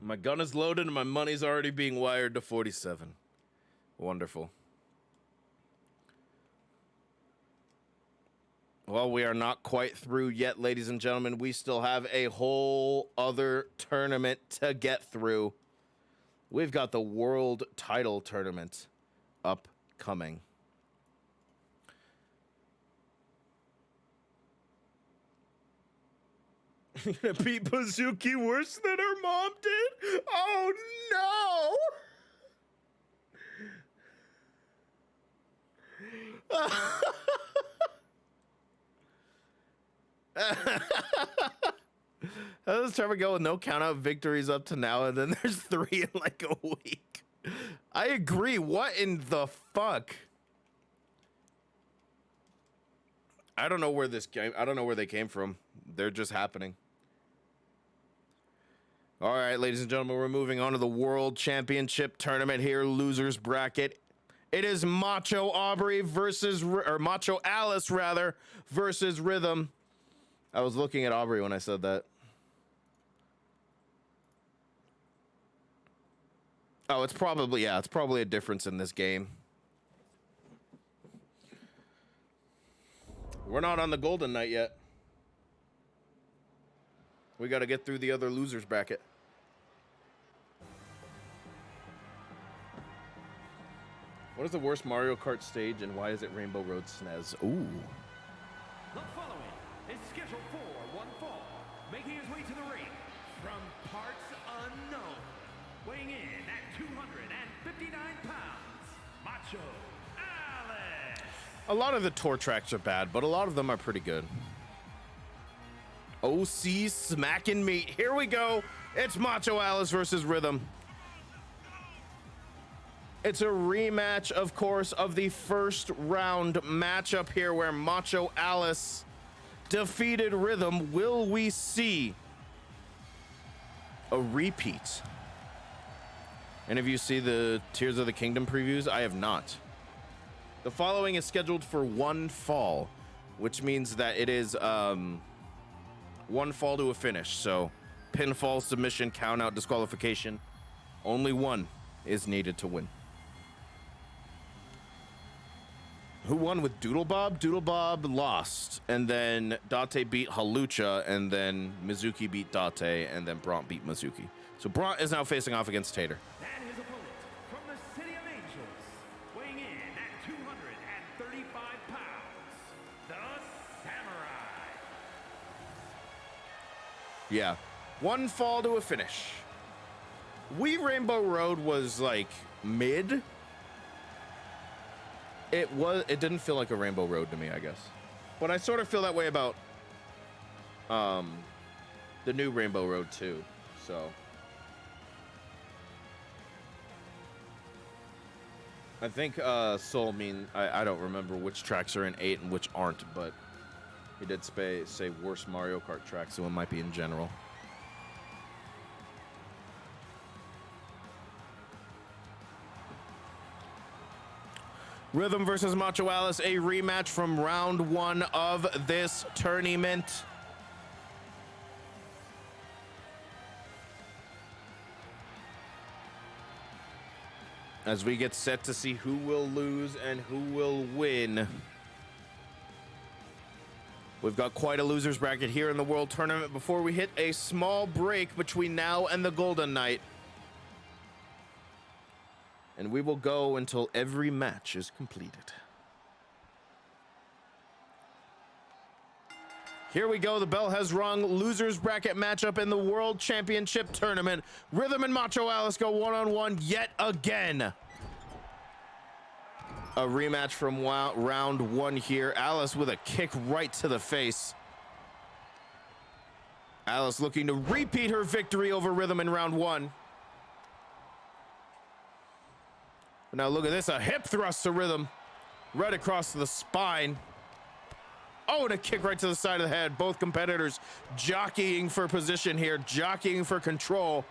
My gun is loaded and my money's already being wired to 47. Wonderful. Well, we are not quite through yet, ladies and gentlemen. We still have a whole other tournament to get through. We've got the World Title Tournament upcoming. Gonna beat Mizuki worse than her mom did? Oh no! I was trying to go with no countout victories up to now, and then there's 3 in like a week. I agree. What in the fuck? I don't know where this game. I don't know where they came from. They're just happening. All right, ladies and gentlemen, we're moving on to the World Championship Tournament here, losers bracket. It is Macho Aubrey versus, or Macho Alice rather, versus Rhythm. I was looking at Aubrey when I said that. Oh, it's probably, yeah, it's probably a difference in this game. We're not on the Golden Knight yet. We got to get through the other losers bracket. What is the worst Mario Kart stage and why is it Rainbow Road SNES? Ooh. The following is scheduled for one fall, making his way to the ring from parts unknown, weighing in at 259 pounds, Macho Alex. A lot of the tour tracks are bad, but a lot of them are pretty good. OC smacking meat. Here we go. It's Macho Alex versus Rhythm. It's a rematch, of course, of the first round matchup here where Macho Alex defeated Rhythm. Will we see a repeat? Any of you see the Tears of the Kingdom previews? I have not. The following is scheduled for one fall, which means that it is one fall to a finish. So pinfall, submission, count out, disqualification. Only one is needed to win. Who won with Doodle Bob? Doodle Bob lost, and then Date beat Halucha, and then Mizuki beat Date, and then Bront beat Mizuki. So Bront is now facing off against Tater. And his opponent from the City of Angels, weighing in at 235 pounds, the Samurai. Yeah, one fall to a finish. Rainbow Road was like mid. It didn't feel like a Rainbow Road to me, I guess. But I sort of feel that way about the new Rainbow Road too. So I think Soul I don't remember which tracks are in 8 and which aren't, but he did say worst Mario Kart tracks, so it might be in general. Rhythm versus Macho Alex, a rematch from round 1 of this tournament. As we get set to see who will lose and who will win. We've got quite a losers bracket here in the World Tournament before we hit a small break between now and the Golden Knight. And we will go until every match is completed. Here we go. The bell has rung. Losers bracket matchup in the World Championship Tournament. Rhythm and Macho Alex go one-on-one yet again. A rematch from round 1 here. Alice with a kick right to the face. Alice looking to repeat her victory over Rhythm in round 1. Now look at this, a hip thrust to Rhythm, right across the spine. Oh, and a kick right to the side of the head. Both competitors jockeying for position here, jockeying for control.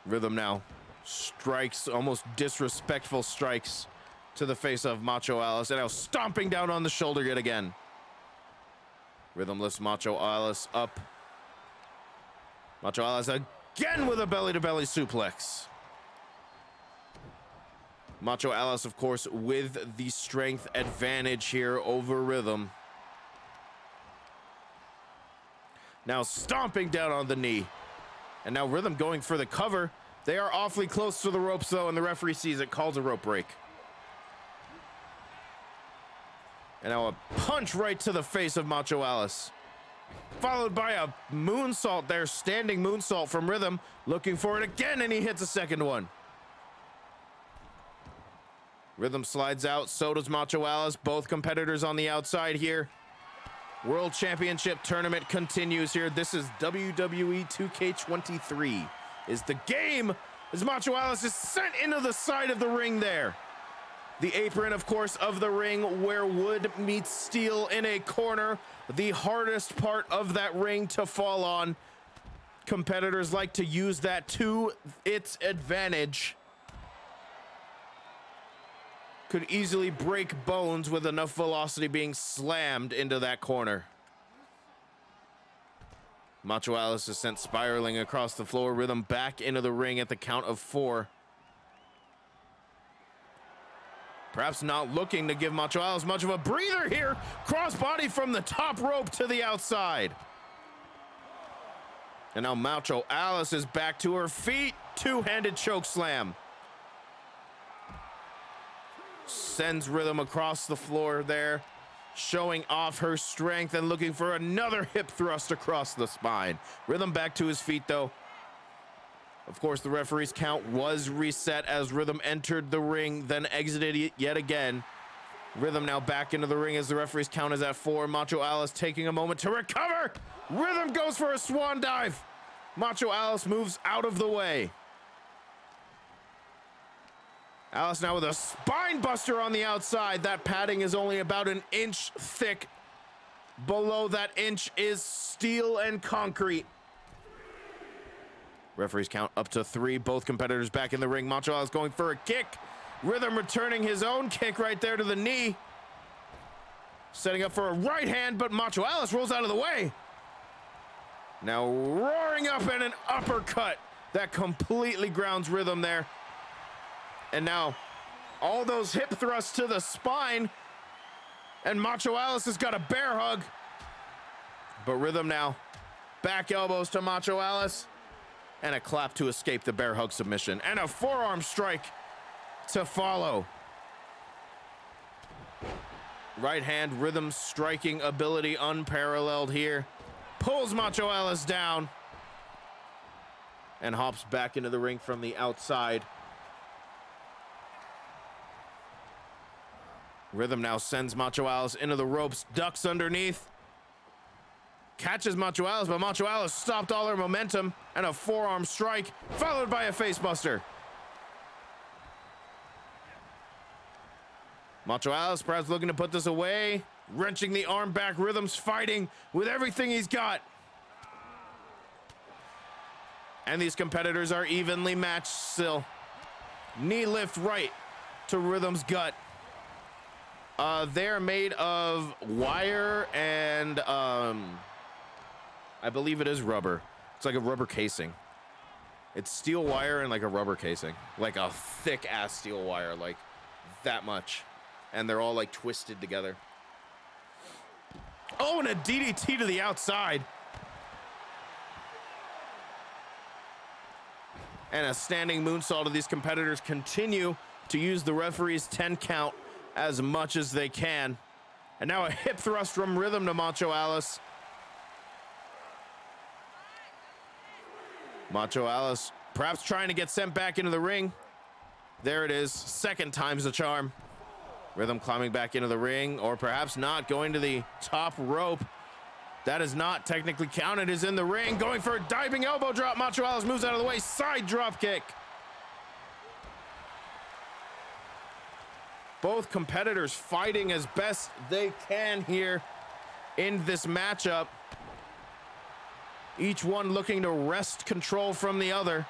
Rhythm now strikes, almost disrespectful strikes to the face of Macho Alex, and now stomping down on the shoulder yet again. Rhythm lifts Macho Alex up. Macho Alex again with a belly-to-belly suplex. Macho Alex, of course, with the strength advantage here over Rhythm. Now stomping down on the knee. And now Rhythm going for the cover. They are awfully close to the ropes, though, and the referee sees it, calls a rope break. And now a punch right to the face of Macho Alex. Followed by a moonsault there, standing moonsault from Rhythm. Looking for it again, and he hits a second one. Rhythm slides out, so does Macho Alex. Both competitors on the outside here. World Championship Tournament continues here. This is WWE 2K23 is the game as Macho Alex is sent into the side of the ring there. The apron, of course, of the ring where wood meets steel in a corner. The hardest part of that ring to fall on. Competitors like to use that to its advantage. could easily break bones with enough velocity being slammed into that corner. Macho Alice is sent spiraling across the floor. Rhythm back into the ring at the count of 4. Perhaps not looking to give Macho Alice much of a breather here. Crossbody from the top rope to the outside. And now Macho Alice is back to her feet. Two-handed choke slam. Sends Rhythm across the floor there, showing off her strength and looking for another hip thrust across the spine. Rhythm back to his feet, though. Of course, the referee's count was reset as Rhythm entered the ring, then exited yet again. Rhythm now back into the ring as the referee's count is at 4. Macho Alice taking a moment to recover. Rhythm goes for a swan dive. Macho Alice moves out of the way. Alice now with a spine buster on the outside. That padding is only about an inch thick. Below that inch is steel and concrete. Referees count up to 3. Both competitors back in the ring. Macho Alice going for a kick. Rhythm returning his own kick right there to the knee. Setting up for a right hand, but Macho Alice rolls out of the way. Now roaring up and an uppercut that completely grounds Rhythm there. And now all those hip thrusts to the spine. And Macho Alice has got a bear hug. But Rhythm now back elbows to Macho Alice. And a clap to escape the bear hug submission. And a forearm strike to follow. Right hand Rhythm striking ability unparalleled here. Pulls Macho Alice down. And hops back into the ring from the outside. Rhythm now sends Macho Alice into the ropes, ducks underneath. Catches Macho Alice, but Macho Alice stopped all her momentum. And a forearm strike, followed by a facebuster. Macho Alice perhaps looking to put this away. Wrenching the arm back. Rhythm's fighting with everything he's got. And these competitors are evenly matched still. Knee lift right to Rhythm's gut. They're made of wire and I believe it is rubber. It's like a rubber casing. It's steel wire and like a rubber casing. Like a thick ass steel wire, like that much. And they're all like twisted together. Oh, and a DDT to the outside. And a standing moonsault of these competitors continue to use the referee's 10 count as much as they can. And now a hip thrust from Rhythm to Macho Alice. Macho Alice perhaps trying to get sent back into the ring. There it is. Second time's the charm. Rhythm climbing back into the ring, or perhaps not, going to the top rope. That is not technically counted, is in the ring, going for a diving elbow drop. Macho Alice moves out of the way, side drop kick. Both competitors fighting as best they can here in this matchup. Each one looking to wrest control from the other.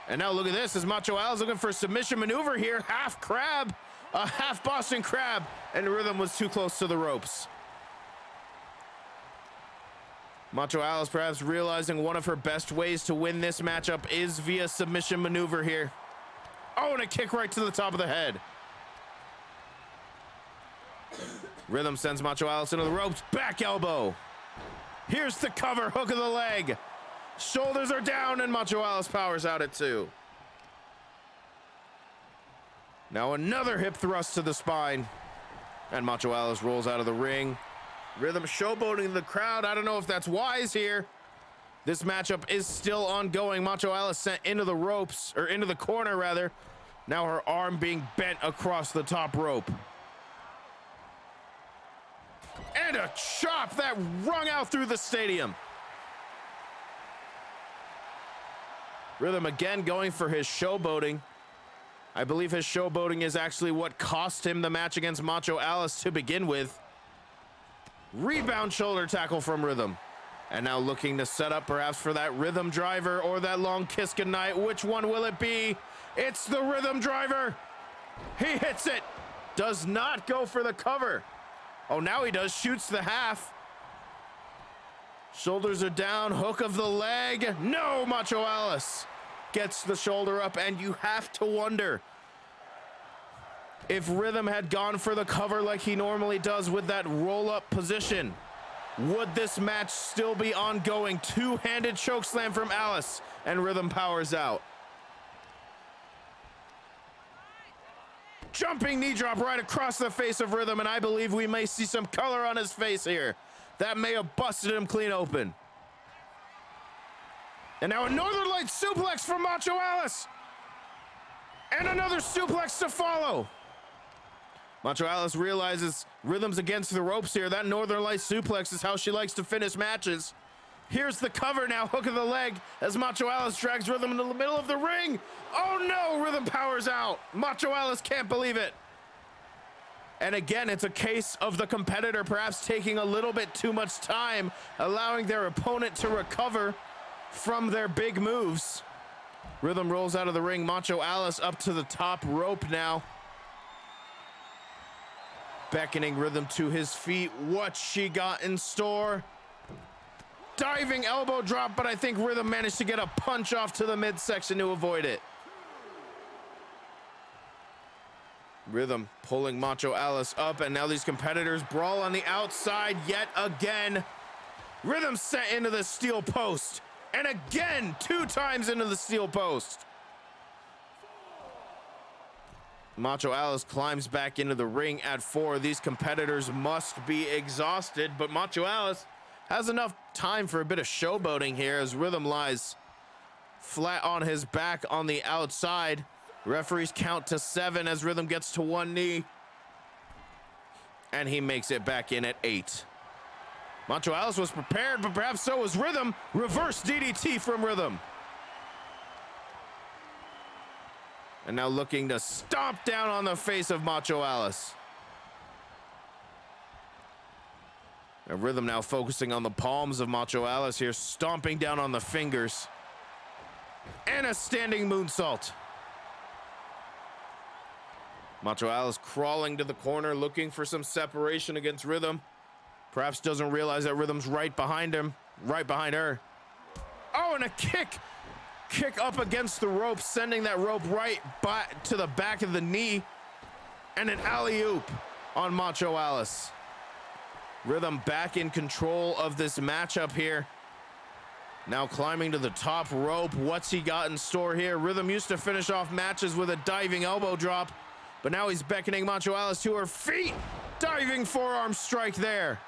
And now look at this, as Macho Alice looking for a submission maneuver here. Half crab, a half Boston crab, and Rhythm was too close to the ropes. Macho Alice perhaps realizing one of her best ways to win this matchup is via submission maneuver here. Oh, and a kick right to the top of the head. Rhythm sends Macho Alice into the ropes, back elbow. Here's the cover, hook of the leg. Shoulders are down, and Macho Alice powers out at 2. Now another hip thrust to the spine. And Macho Alice rolls out of the ring. Rhythm showboating the crowd. I don't know if that's wise here. This matchup is still ongoing. Macho Alice sent into the ropes, or into the corner rather. Now her arm being bent across the top rope. And a chop that rung out through the stadium. Rhythm again going for his showboating. I believe his showboating is actually what cost him the match against Macho Alice to begin with. Rebound shoulder tackle from Rhythm. And now looking to set up perhaps for that Rhythm driver or that long kiss goodnight. Which one will it be? It's the Rhythm driver. He hits it. Does not go for the cover. Oh, now he does. Shoots the half. Shoulders are down. Hook of the leg. No, Macho Alice gets the shoulder up, and you have to wonder if Rhythm had gone for the cover like he normally does with that roll-up position. Would this match still be ongoing? Two-handed chokeslam from Alice, and Rhythm powers out. Jumping knee drop right across the face of Rhythm, and I believe we may see some color on his face here. That may have busted him clean open. And now a Northern Light suplex from Macho Alice. And another suplex to follow. Macho Alice realizes Rhythm's against the ropes here. That Northern Light suplex is how she likes to finish matches. Here's the cover now, hook of the leg, as Macho Alice drags Rhythm into the middle of the ring. Oh no, Rhythm powers out. Macho Alice can't believe it. And again, it's a case of the competitor perhaps taking a little bit too much time, allowing their opponent to recover from their big moves. Rhythm rolls out of the ring. Macho Alice up to the top rope now, beckoning Rhythm to his feet. What she got in store? Diving elbow drop, but I think Rhythm managed to get a punch off to the midsection to avoid it. Rhythm pulling Macho Alice up, and now these competitors brawl on the outside yet again. Rhythm sent into the steel post, and again, 2 times into the steel post. Macho Alice climbs back into the ring at 4. These competitors must be exhausted, but Macho Alice has enough time for a bit of showboating here as Rhythm lies flat on his back on the outside. Referees count to 7 as Rhythm gets to 1 knee, and he makes it back in at 8. Macho Alice was prepared, but perhaps so was Rhythm. Reverse DDT from Rhythm. And now looking to stomp down on the face of Macho Alice. And Rhythm now focusing on the palms of Macho Alice here, stomping down on the fingers. And a standing moonsault. Macho Alice crawling to the corner, looking for some separation against Rhythm. Perhaps doesn't realize that Rhythm's right behind him, right behind her. Oh, and a kick. Kick up against the rope, sending that rope right back to the back of the knee. And an alley-oop on Macho Alice. Rhythm back in control of this matchup here. Now climbing to the top rope. What's he got in store here? Rhythm used to finish off matches with a diving elbow drop, but now he's beckoning Macho Alice to her feet. Diving forearm strike there.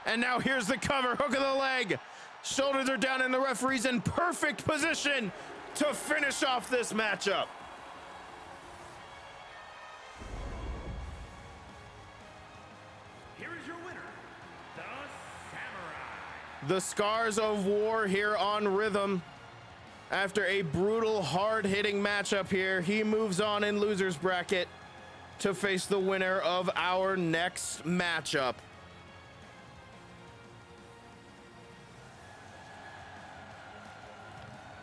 And now here's the cover, hook of the leg. Shoulders are down, and the referee's in perfect position to finish off this matchup. Here is your winner, the Samurai. The scars of war here on Rhythm. After a brutal, hard-hitting matchup here, he moves on in loser's bracket to face the winner of our next matchup.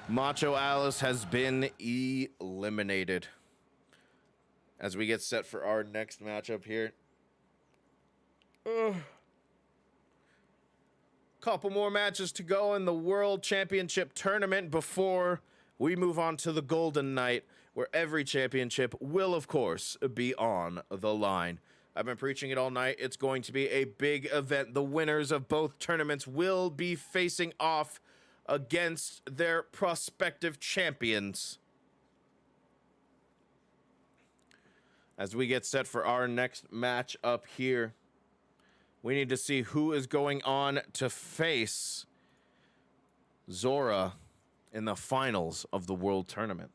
Macho Alice has been eliminated. As we get set for our next matchup here. Couple more matches to go in the World Championship Tournament before we move on to the Golden Night, where every championship will, of course, be on the line. I've been preaching it all night. It's going to be a big event. The winners of both tournaments will be facing off against their prospective champions. As we get set for our next match up here, we need to see who is going on to face Zora in the finals of the World Tournament.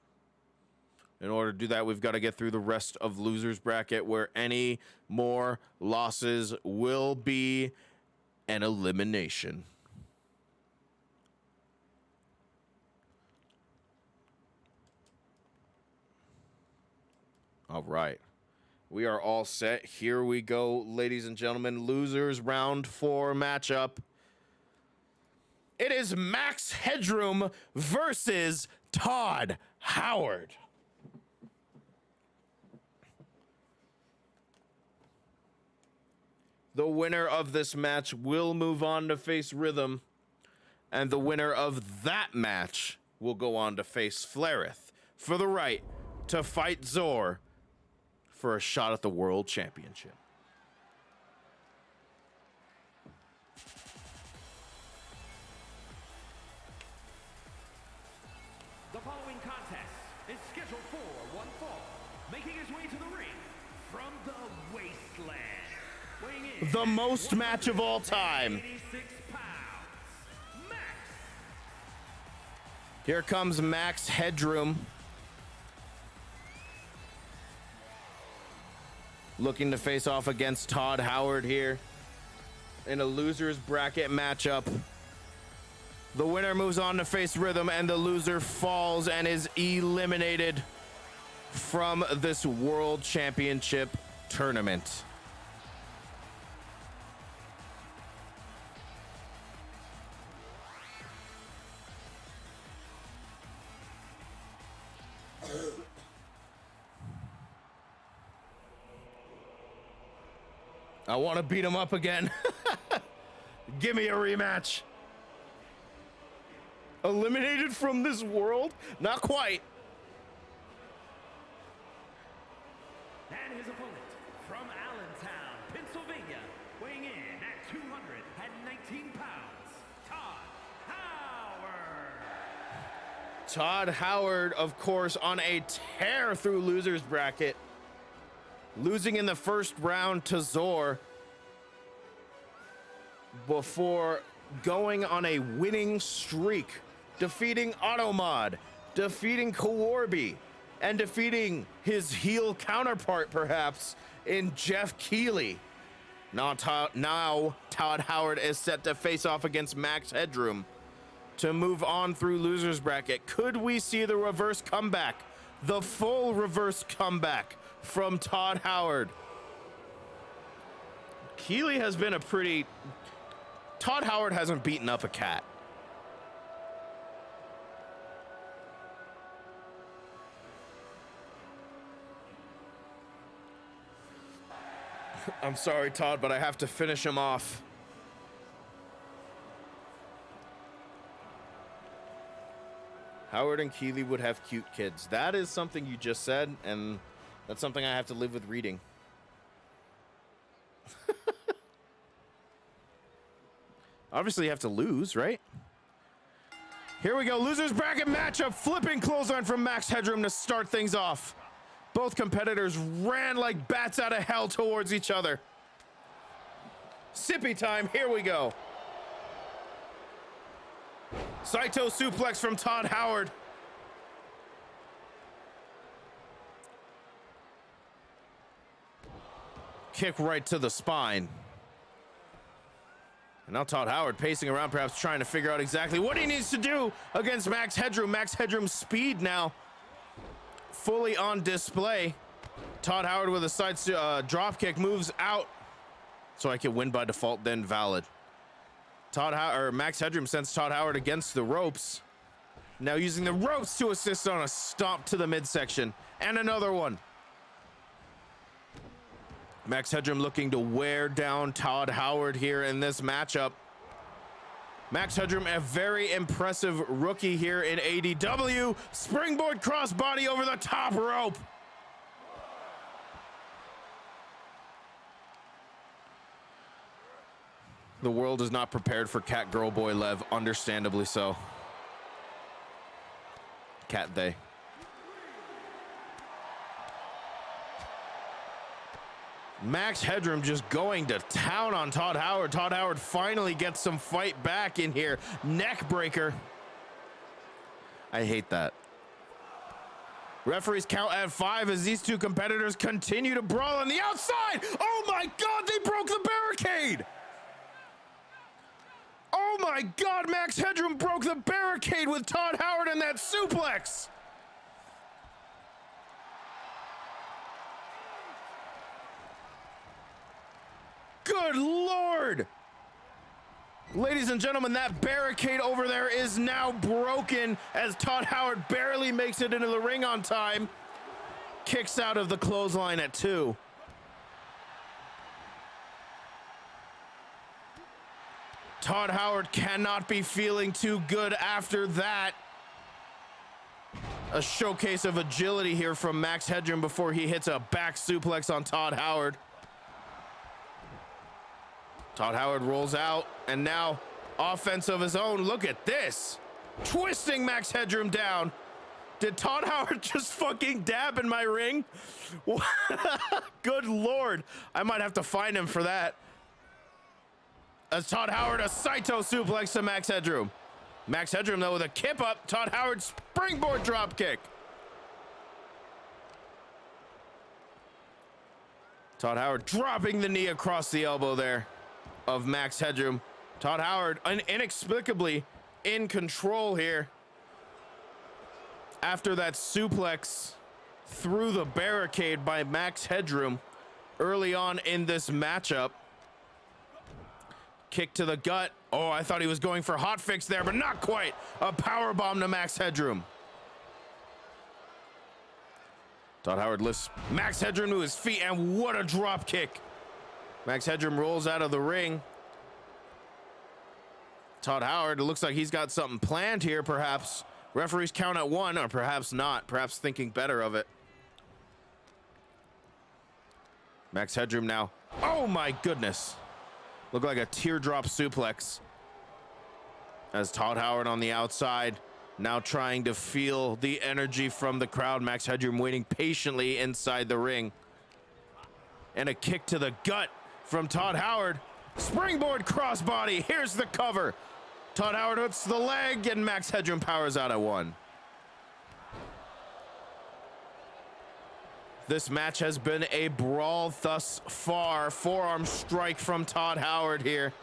In order to do that, we've got to get through the rest of loser's bracket, where any more losses will be an elimination. All right. We are all set. Here we go, ladies and gentlemen. Losers round 4 matchup. It is Max Headroom versus Todd Howard. The winner of this match will move on to face Rhythm, and the winner of that match will go on to face Flareth for the right to fight Zor for a shot at the World Championship. The following contest is scheduled for one fall, making his way to the ring from the Wasteland. Weighing in The most match of all time. 86 pounds, Max. Here comes Max Headroom, looking to face off against Todd Howard here in a loser's bracket matchup. The winner moves on to face Rhythm, and the loser falls and is eliminated from this World Championship tournament. I want to beat him up again. Give me a rematch. Eliminated from this world? Not quite. And his opponent from Allentown, Pennsylvania, weighing in at 219 pounds, Todd Howard. Todd Howard, of course, on a tear through loser's bracket, losing in the first round to Zor before going on a winning streak, defeating Automod, defeating Kawarby, and defeating his heel counterpart, perhaps, in Jeff Keighley. Now Todd Howard is set to face off against Max Headroom to move on through loser's bracket. Could we see the reverse comeback, the full reverse comeback from Todd Howard? Keighley has been a pretty... Todd Howard hasn't beaten up a cat. I'm sorry, Todd, but I have to finish him off. Howard and Keighley would have cute kids. That is something you just said, and that's something I have to live with reading. Obviously, you have to lose, right? Here we go. Losers bracket matchup. Flipping clothesline from Max Headroom to start things off. Both competitors ran like bats out of hell towards each other. Sippy time. Here we go. Saito suplex from Todd Howard. Kick right to the spine. And now Todd Howard pacing around, perhaps trying to figure out exactly what he needs to do against Max Headroom. Max Headroom's speed now fully on display. Todd Howard with a side drop kick moves out. So I can win by default, then valid. Max Headroom sends Todd Howard against the ropes. Now using the ropes to assist on a stomp to the midsection. And another one. Max Headroom looking to wear down Todd Howard here in this matchup. Max Headroom, a very impressive rookie here in ADW. Springboard crossbody over the top rope. The world is not prepared for Cat Girl Boy Lev, understandably so. Cat they. Max Headroom just going to town on Todd Howard. Todd Howard finally gets some fight back in here. Neck breaker. I hate that. Referees count at 5 as these two competitors continue to brawl on the outside. Oh my God, they broke the barricade. Oh my God, Max Headroom broke the barricade with Todd Howard in that suplex. Good Lord! Ladies and gentlemen, that barricade over there is now broken as Todd Howard barely makes it into the ring on time. Kicks out of the clothesline at 2. Todd Howard cannot be feeling too good after that. A showcase of agility here from Max Headroom before he hits a back suplex on Todd Howard. Todd Howard rolls out, and now offense of his own. Look at this. Twisting Max Headroom down. Did Todd Howard just fucking dab in my ring? Good Lord. I might have to find him for that. As Todd Howard, a Saito suplex to Max Headroom. Max Headroom, though, with a kip up. Todd Howard springboard drop kick. Todd Howard dropping the knee across the elbow there of Max Headroom. Todd Howard inexplicably in control here after that suplex through the barricade by Max Headroom early on in this matchup. Kick to the gut. Oh, I thought he was going for hot fix there, but not quite. A power bomb to Max Headroom. Todd Howard lifts Max Headroom to his feet, and what a drop kick. Max Headroom rolls out of the ring. Todd Howard, it looks like he's got something planned here, perhaps. Referees count at 1, or perhaps not. Perhaps thinking better of it. Max Headroom now. Oh my goodness. Looked like a teardrop suplex. As Todd Howard on the outside, now trying to feel the energy from the crowd. Max Headroom waiting patiently inside the ring. And a kick to the gut from Todd Howard. Springboard crossbody. Here's the cover. Todd Howard hooks the leg, and Max Headroom powers out at 1. This match has been a brawl thus far. Forearm strike from Todd Howard here.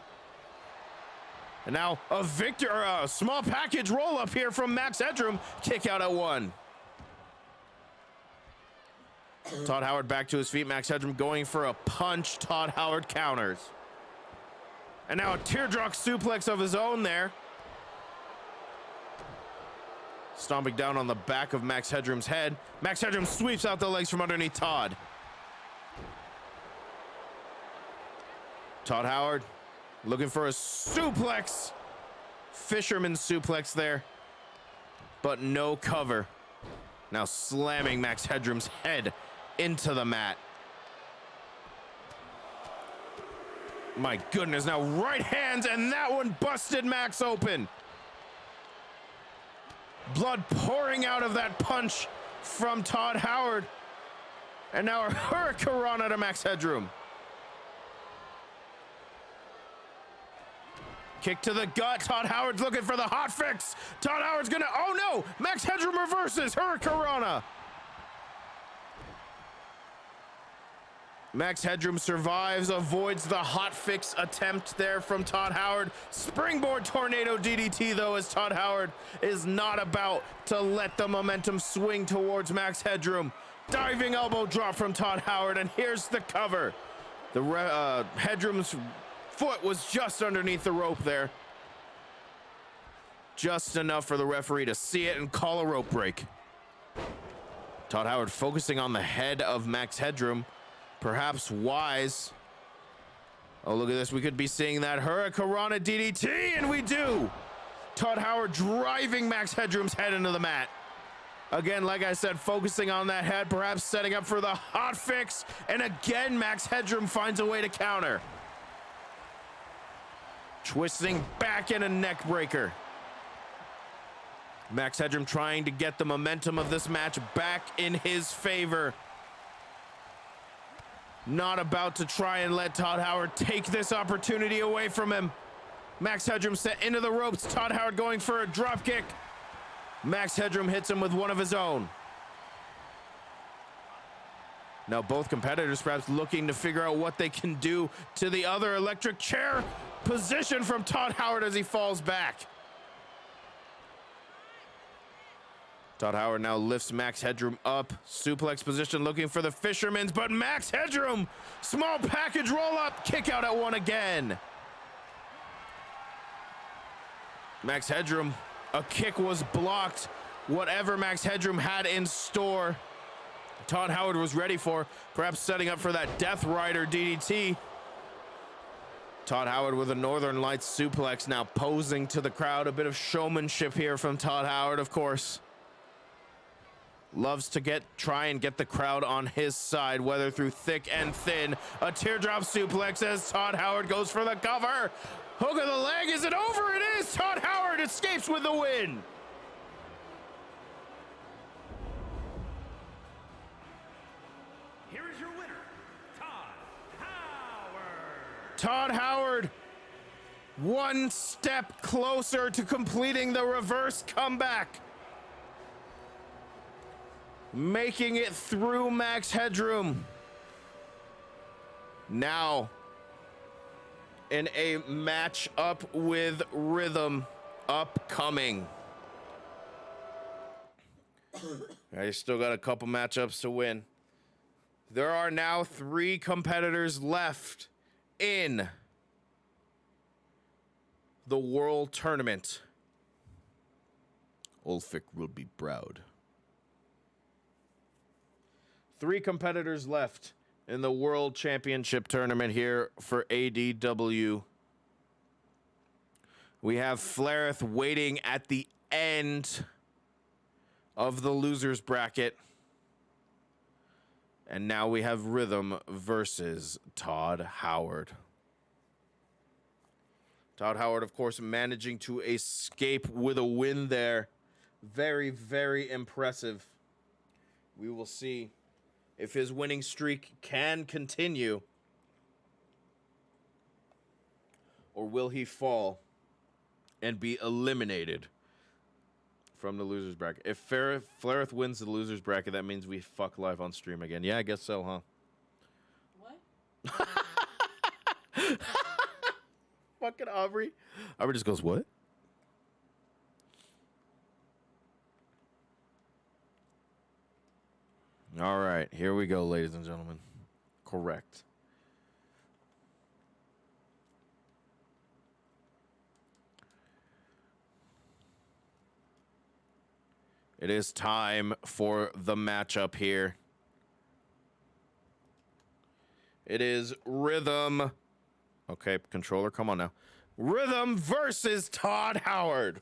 And now a small package roll up here from Max Headroom. Kick out at 1. Todd Howard back to his feet. Max Headroom going for a punch. Todd Howard counters. And now a teardrop suplex of his own there. Stomping down on the back of Max Headroom's head. Max Headroom sweeps out the legs from underneath Todd. Todd Howard looking for a suplex. Fisherman suplex there. But no cover. Now slamming Max Headroom's head into the mat. My goodness, now right hands, and that one busted Max open. Blood pouring out of that punch from Todd Howard. And now a hurricanrana to Max Headroom. Kick to the gut. Todd Howard's looking for the hot fix. Todd Howard's gonna, oh no! Max Headroom reverses, hurricanrana. Max Headroom survives, avoids the hot fix attempt there from Todd Howard. Springboard tornado DDT, though, as Todd Howard is not about to let the momentum swing towards Max Headroom. Diving elbow drop from Todd Howard, and here's the cover. The Headroom's foot was just underneath the rope there. Just enough for the referee to see it and call a rope break. Todd Howard focusing on the head of Max Headroom. Perhaps wise. Oh, look at this. We could be seeing that hurricanrana DDT, and we do. Todd Howard driving Max Headroom's head into the mat. Again, like I said, focusing on that head, perhaps setting up for the hot fix. And again, Max Headroom finds a way to counter. Twisting back in a neck breaker. Max Headroom trying to get the momentum of this match back in his favor. Not about to try and let Todd Howard take this opportunity away from him. Max Headroom set into the ropes. Todd Howard going for a drop kick. Max Headroom hits him with one of his own. Now both competitors perhaps looking to figure out what they can do to the other. Electric chair position from Todd Howard as he falls back. Todd Howard now lifts Max Headroom up. Suplex position looking for the Fisherman's, but Max Headroom, small package roll up, kick out at 1 again. Max Headroom, a kick was blocked. Whatever Max Headroom had in store, Todd Howard was ready for, perhaps setting up for that Death Rider DDT. Todd Howard with a Northern Lights suplex now posing to the crowd. A bit of showmanship here from Todd Howard, of course. Loves to try and get the crowd on his side, whether through thick and thin. A teardrop suplex as Todd Howard goes for the cover. Hook of the leg, is it over? It is! Todd Howard escapes with the win. Here is your winner, Todd Howard. Todd Howard, one step closer to completing the reverse comeback. Making it through max headroom. Now, in a match up with Rhythm upcoming. I still got a couple matchups to win. There are now 3 competitors left in the World Tournament. Ulfric will be proud. 3 competitors left in the World Championship Tournament here for ADW. We have Flareth waiting at the end of the losers bracket. And now we have Rhythm versus Todd Howard. Todd Howard, of course, managing to escape with a win there. Very, very impressive. We will see if his winning streak can continue, or will he fall and be eliminated from the losers bracket? If Flareth wins the losers bracket, that means we fuck live on stream again. Yeah, I guess so, huh? What? Fucking Aubrey. Aubrey just goes, what? All right, here we go, ladies and gentlemen. Correct. It is time for the matchup here. It is Rhythm. Okay, controller, come on now. Rhythm versus Todd Howard.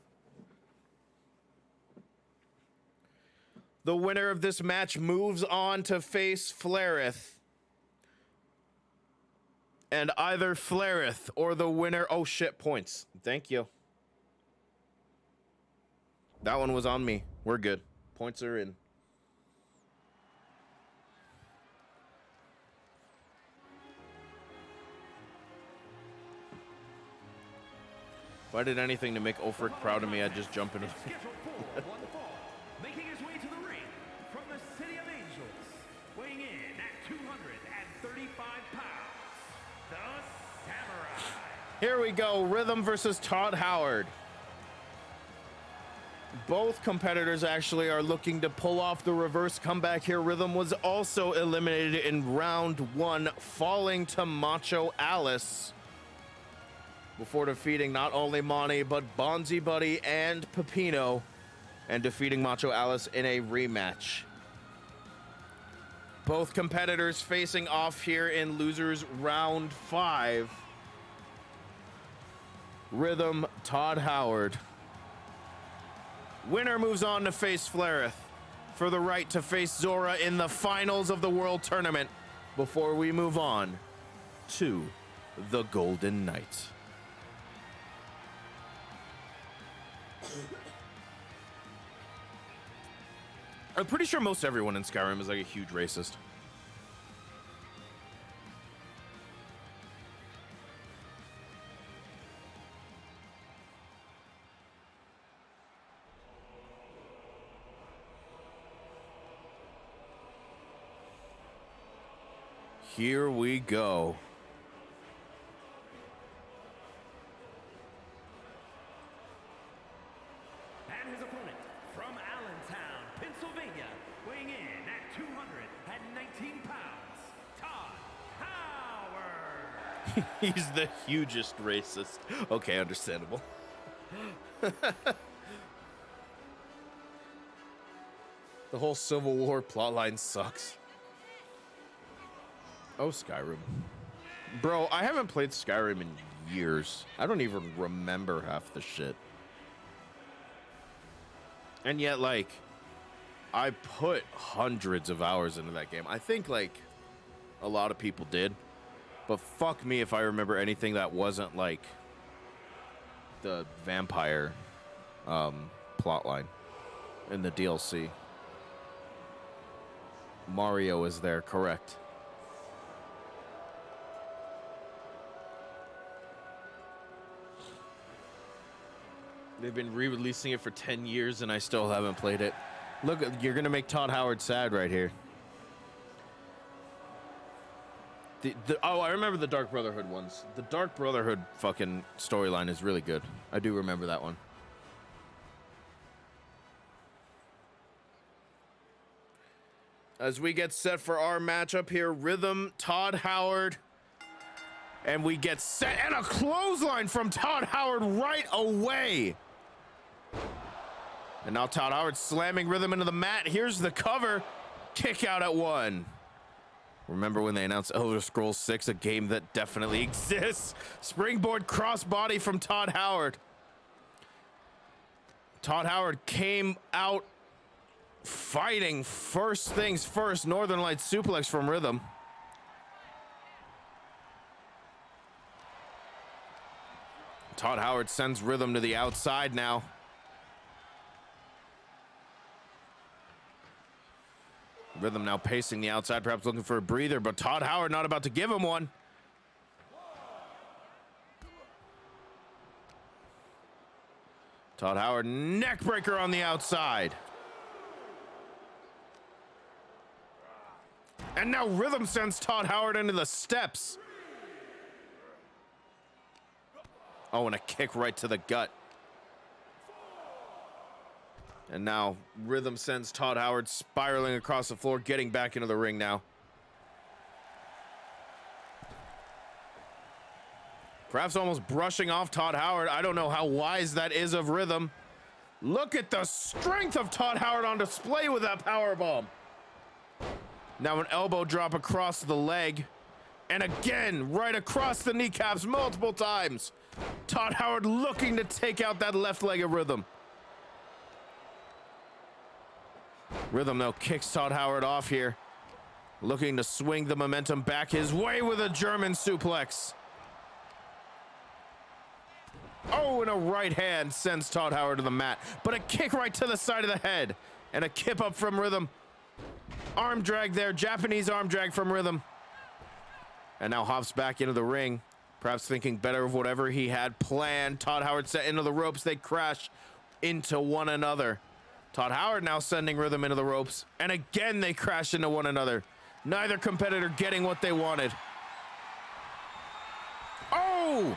The winner of this match moves on to face Flareth. And either Flareth or the winner... Oh, shit, points. Thank you. That one was on me. We're good. Points are in. If I did anything to make Ulfric proud of me, I'd just jump into... Scheduled for one fall, making his way to the ring from the City of Angels, weighing in at 235 pounds, the Samurai. Here we go. Rhythm versus Todd Howard. Both competitors actually are looking to pull off the reverse comeback here. Rhythm was also eliminated in round 1, falling to Macho Alice before defeating not only Monty, but Bonzi Buddy and Pepino, and defeating Macho Alice in a rematch. Both competitors facing off here in losers round 5. Rhythm, Todd Howard. Winner moves on to face Flareth for the right to face Zora in the finals of the World Tournament before we move on to the Golden Knight. I'm pretty sure most everyone in Skyrim is like a huge racist. Here we go. And his opponent from Allentown, Pennsylvania, weighing in at 219 pounds, Todd Howard. He's the hugest racist. Okay, understandable. The whole Civil War plotline sucks. Oh, Skyrim. Bro, I haven't played Skyrim in years. I don't even remember half the shit. And yet, like, I put hundreds of hours into that game. I think, like, a lot of people did. But fuck me if I remember anything that wasn't, like, the vampire plotline in the DLC. Mario is there, correct. They've been re-releasing it for 10 years and I still haven't played it. Look, you're gonna make Todd Howard sad right here. Oh, I remember the Dark Brotherhood ones. The Dark Brotherhood fucking storyline is really good. I do remember that one. As we get set for our matchup here, Rhythm, Todd Howard, and we get set, and a clothesline from Todd Howard right away. And now Todd Howard slamming Rhythm into the mat. Here's the cover. Kick out at 1. Remember when they announced Elder Scrolls 6, a game that definitely exists? Springboard crossbody from Todd Howard. Todd Howard came out fighting. First things first, Northern Lights suplex from Rhythm. Todd Howard sends Rhythm to the outside now. Rhythm now pacing the outside, perhaps looking for a breather, but Todd Howard not about to give him one. Todd Howard, neckbreaker on the outside. And now Rhythm sends Todd Howard into the steps. Oh, and a kick right to the gut. And now Rhythm sends Todd Howard spiraling across the floor, getting back into the ring now. Perhaps almost brushing off Todd Howard. I don't know how wise that is of Rhythm. Look at the strength of Todd Howard on display with that powerbomb. Now an elbow drop across the leg. And again, right across the kneecaps multiple times. Todd Howard looking to take out that left leg of Rhythm. Rhythm, though, kicks Todd Howard off here. Looking to swing the momentum back his way with a German suplex. Oh, and a right hand sends Todd Howard to the mat. But a kick right to the side of the head. And a kip up from Rhythm. Arm drag there, Japanese arm drag from Rhythm. And now hops back into the ring. Perhaps thinking better of whatever he had planned. Todd Howard set into the ropes. They crash into one another. Todd Howard now sending Rhythm into the ropes. And again, they crash into one another. Neither competitor getting what they wanted. Oh!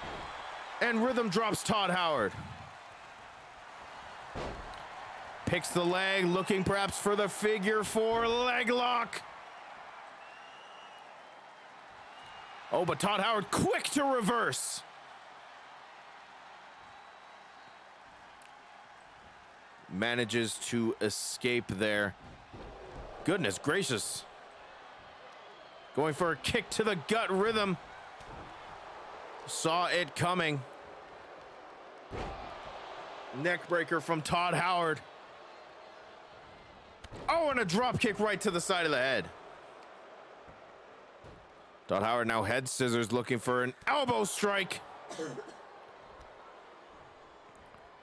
And Rhythm drops Todd Howard. Picks the leg, looking perhaps for the figure 4 leg lock. Oh, but Todd Howard quick to reverse. Manages to escape there. Goodness gracious. Going for a kick to the gut. Rhythm saw it coming. Neckbreaker from Todd Howard. Oh, and a drop kick right to the side of the head. Todd Howard now head scissors looking for an elbow strike.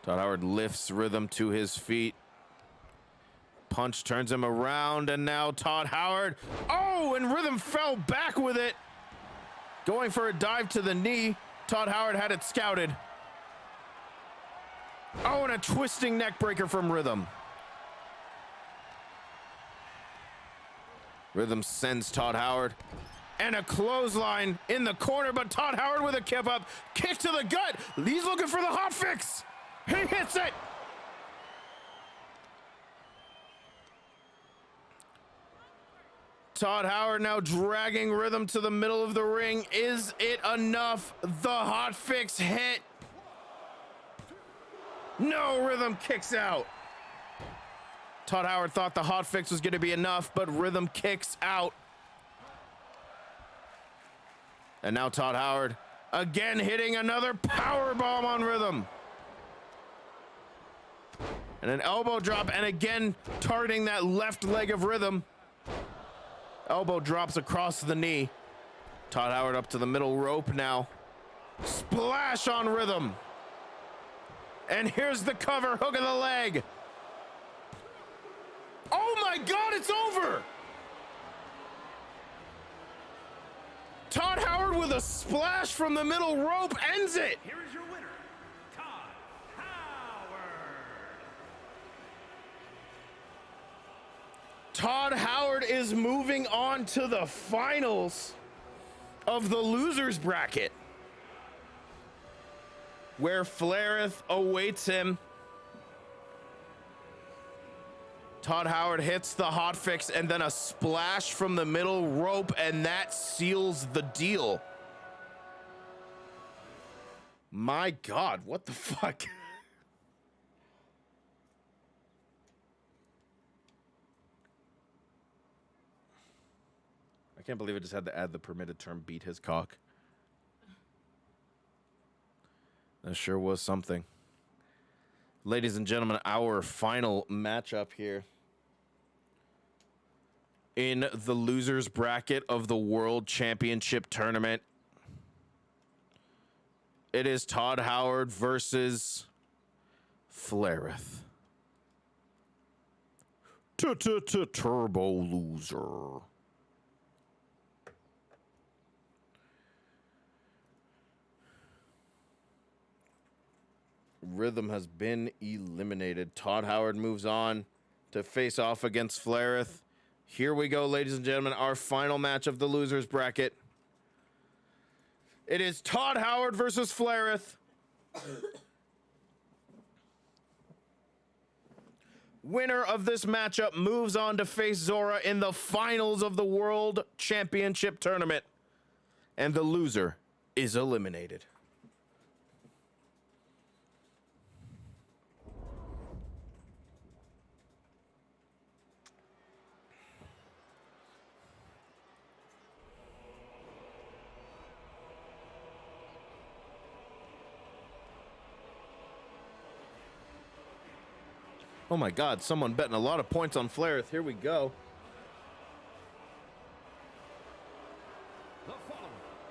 Todd Howard lifts Rhythm to his feet. Punch turns him around, and now Todd Howard. Oh, and Rhythm fell back with it. Going for a dive to the knee. Todd Howard had it scouted. Oh, and a twisting neck breaker from Rhythm. Rhythm sends Todd Howard. And a clothesline in the corner, but Todd Howard with a kip up. Kick to the gut. He's looking for the hot fix. He hits it. Todd Howard now dragging Rhythm to the middle of the ring. Is it enough? The hot fix hit. No, Rhythm kicks out. Todd Howard thought the hot fix was going to be enough, but Rhythm kicks out. And now Todd Howard Again, hitting another power bomb on Rhythm. And an elbow drop, and again targeting that left leg of Rhythm. Elbow drops across the knee. Todd Howard up to the middle rope now. Splash on Rhythm. And here's the cover, hook of the leg. Oh my God, it's over. Todd Howard with a splash from the middle rope ends it. Here is your winner, Todd Howard. Todd Howard is moving on to the finals of the losers bracket, where Flareth awaits him. Todd Howard hits the hotfix and then a splash from the middle rope, and that seals the deal. My God, what the fuck? I can't believe I just had to add the permitted term beat his cock. That sure was something. Ladies and gentlemen, our final matchup here in the losers bracket of the World Championship Tournament. It is Todd Howard versus Flareth. Turbo loser. Rhythm has been eliminated. Todd Howard moves on to face off against Flareth. Here we go, ladies and gentlemen, our final match of the losers bracket. It is Todd Howard versus Flareth. Winner of this matchup moves on to face Zora in the finals of the World Championship Tournament. And the loser is eliminated. Oh my God, someone betting a lot of points on Flareth. Here we go. The following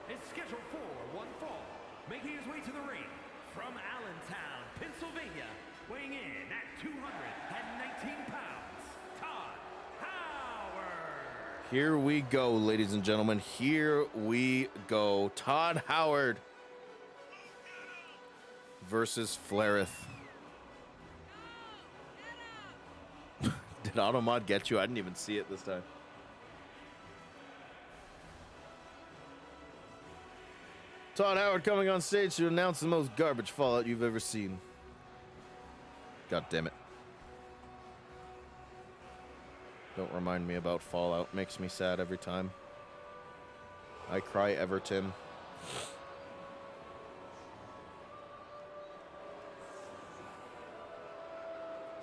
is scheduled for one fall, making his way to the ring from Allentown, Pennsylvania, weighing in at 219 pounds, Todd Howard. Here we go, ladies and gentlemen. Here we go. Todd Howard versus Flareth. Did Automod get you? I didn't even see it this time. Todd Howard coming on stage to announce the most garbage Fallout you've ever seen. God damn it. Don't remind me about Fallout. Makes me sad every time. I cry Everton.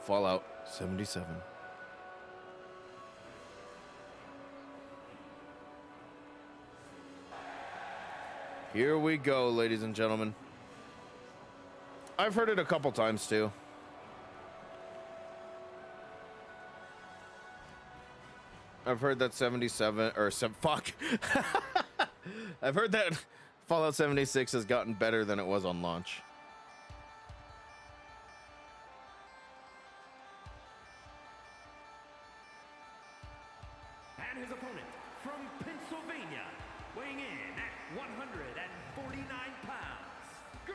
Fallout 77. Here we go, ladies and gentlemen. I've heard it a couple times too. I've heard that 77 or fuck. I've heard that Fallout 76 has gotten better than it was on launch. And his opponent from Pennsylvania, weighing in at 149 pounds, Girl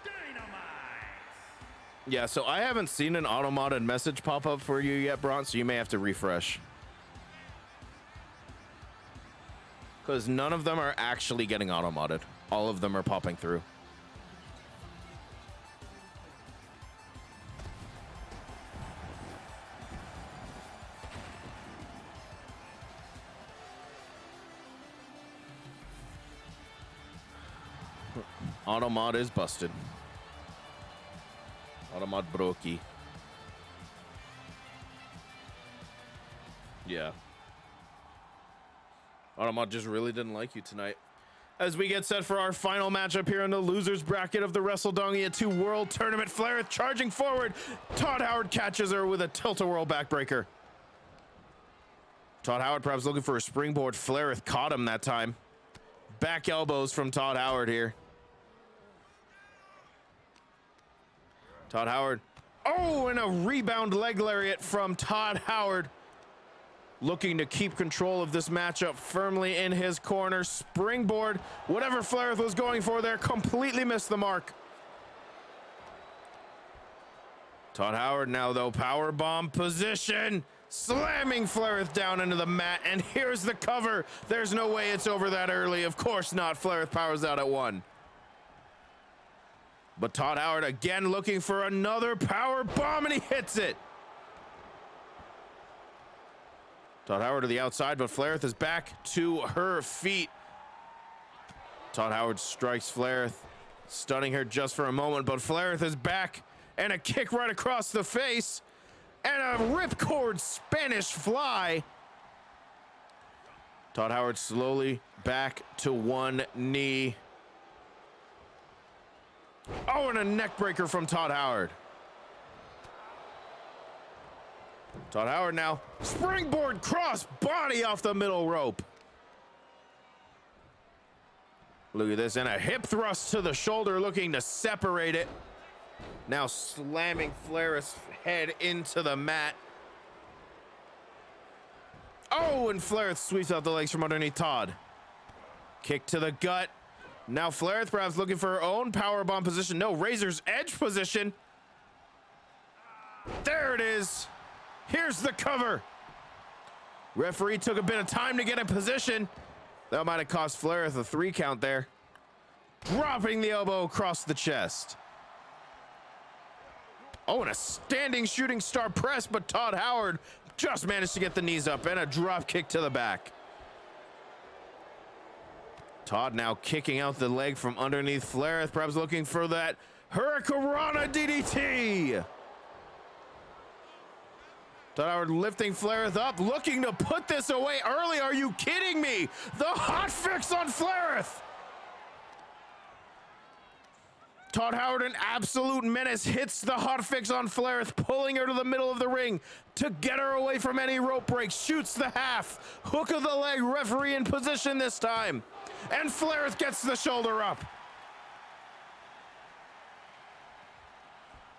Dynamite. Yeah, so I haven't seen an auto-modded message pop up for you yet, Bron, so you may have to refresh. Because none of them are actually getting auto-modded. All of them are popping through. Automod is busted. Automod brokey. Yeah. Automod just really didn't like you tonight. As we get set for our final matchup here in the losers bracket of the Wrestledongia 2 World Tournament, Flareth charging forward. Todd Howard catches her with a tilt-a-whirl backbreaker. Todd Howard perhaps looking for a springboard. Flareth caught him that time. Back elbows from Todd Howard here. Todd Howard. Oh, and a rebound leg lariat from Todd Howard. Looking to keep control of this matchup firmly in his corner. Springboard, whatever Flareth was going for there, completely missed the mark. Todd Howard now, though, power bomb position, slamming Flareth down into the mat, and here's the cover. There's no way it's over that early. Of course not. Flareth powers out at 1. But Todd Howard again looking for another power bomb, and he hits it. Todd Howard to the outside, but Flareth is back to her feet. Todd Howard strikes Flareth, stunning her just for a moment, but Flareth is back, and a kick right across the face, and a ripcord Spanish fly. Todd Howard slowly back to one knee. Oh, and a neck breaker from Todd Howard. Todd Howard now, springboard cross body off the middle rope. Look at this, and a hip thrust to the shoulder looking to separate it. Now slamming Flareth's head into the mat. Oh, and Flareth sweeps out the legs from underneath Todd. Kick to the gut. Now Flareth perhaps looking for her own powerbomb position. No, Razor's Edge position. There it is. Here's the cover. Referee took a bit of time to get in position. That might have cost Flareth a 3 count there. Dropping the elbow across the chest. Oh, and a standing shooting star press, but Todd Howard just managed to get the knees up, and a drop kick to the back. Todd now kicking out the leg from underneath Flareth, perhaps looking for that Hurricanrana DDT. Todd Howard lifting Flareth up, looking to put this away early. Are you kidding me? The hot fix on Flareth. Todd Howard, an absolute menace, hits the hot fix on Flareth, pulling her to the middle of the ring to get her away from any rope breaks. Shoots the half. Hook of the leg, referee in position this time. And Flareth gets the shoulder up.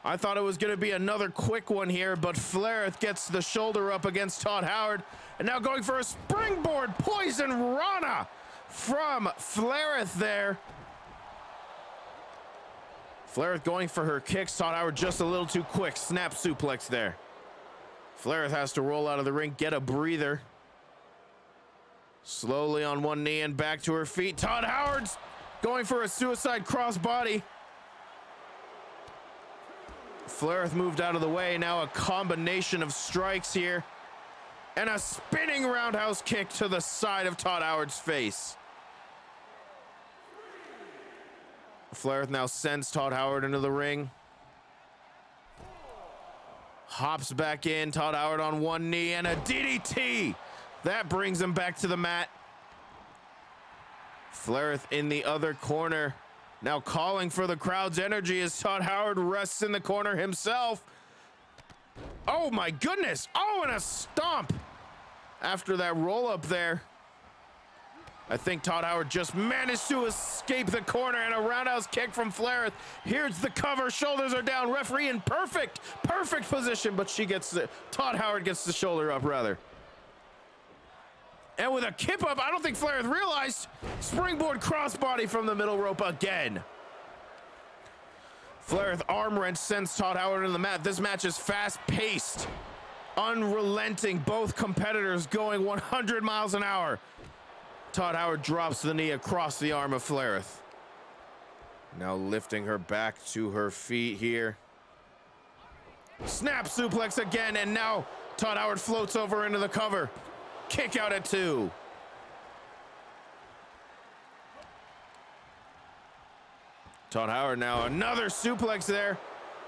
I thought it was going to be another quick one here, but Flareth gets the shoulder up against Todd Howard. And now going for a springboard poison Rana from Flareth there. Flareth going for her kicks. Todd Howard just a little too quick. Snap suplex there. Flareth has to roll out of the ring, get a breather. Slowly on one knee and back to her feet. Todd Howard's going for a suicide crossbody. Flareth moved out of the way. Now a combination of strikes here. And a spinning roundhouse kick to the side of Todd Howard's face. Flareth now sends Todd Howard into the ring. Hops back in. Todd Howard on one knee and a DDT. That brings him back to the mat. Flareth in the other corner. Now calling for the crowd's energy as Todd Howard rests in the corner himself. Oh my goodness. Oh, and a stomp after that roll up there. I think Todd Howard just managed to escape the corner, and a roundhouse kick from Flareth. Here's the cover. Shoulders are down. Referee in perfect position, but Todd Howard gets the shoulder up rather. And with a kip up, I don't think Flareth realized. Springboard crossbody from the middle rope again. Flareth arm wrench sends Todd Howard on the mat. This match is fast paced, unrelenting. Both competitors going 100 miles an hour. Todd Howard drops the knee across the arm of Flareth. Now lifting her back to her feet here. Snap suplex again, and now Todd Howard floats over into the cover. Kick out at 2. Todd Howard now another suplex there.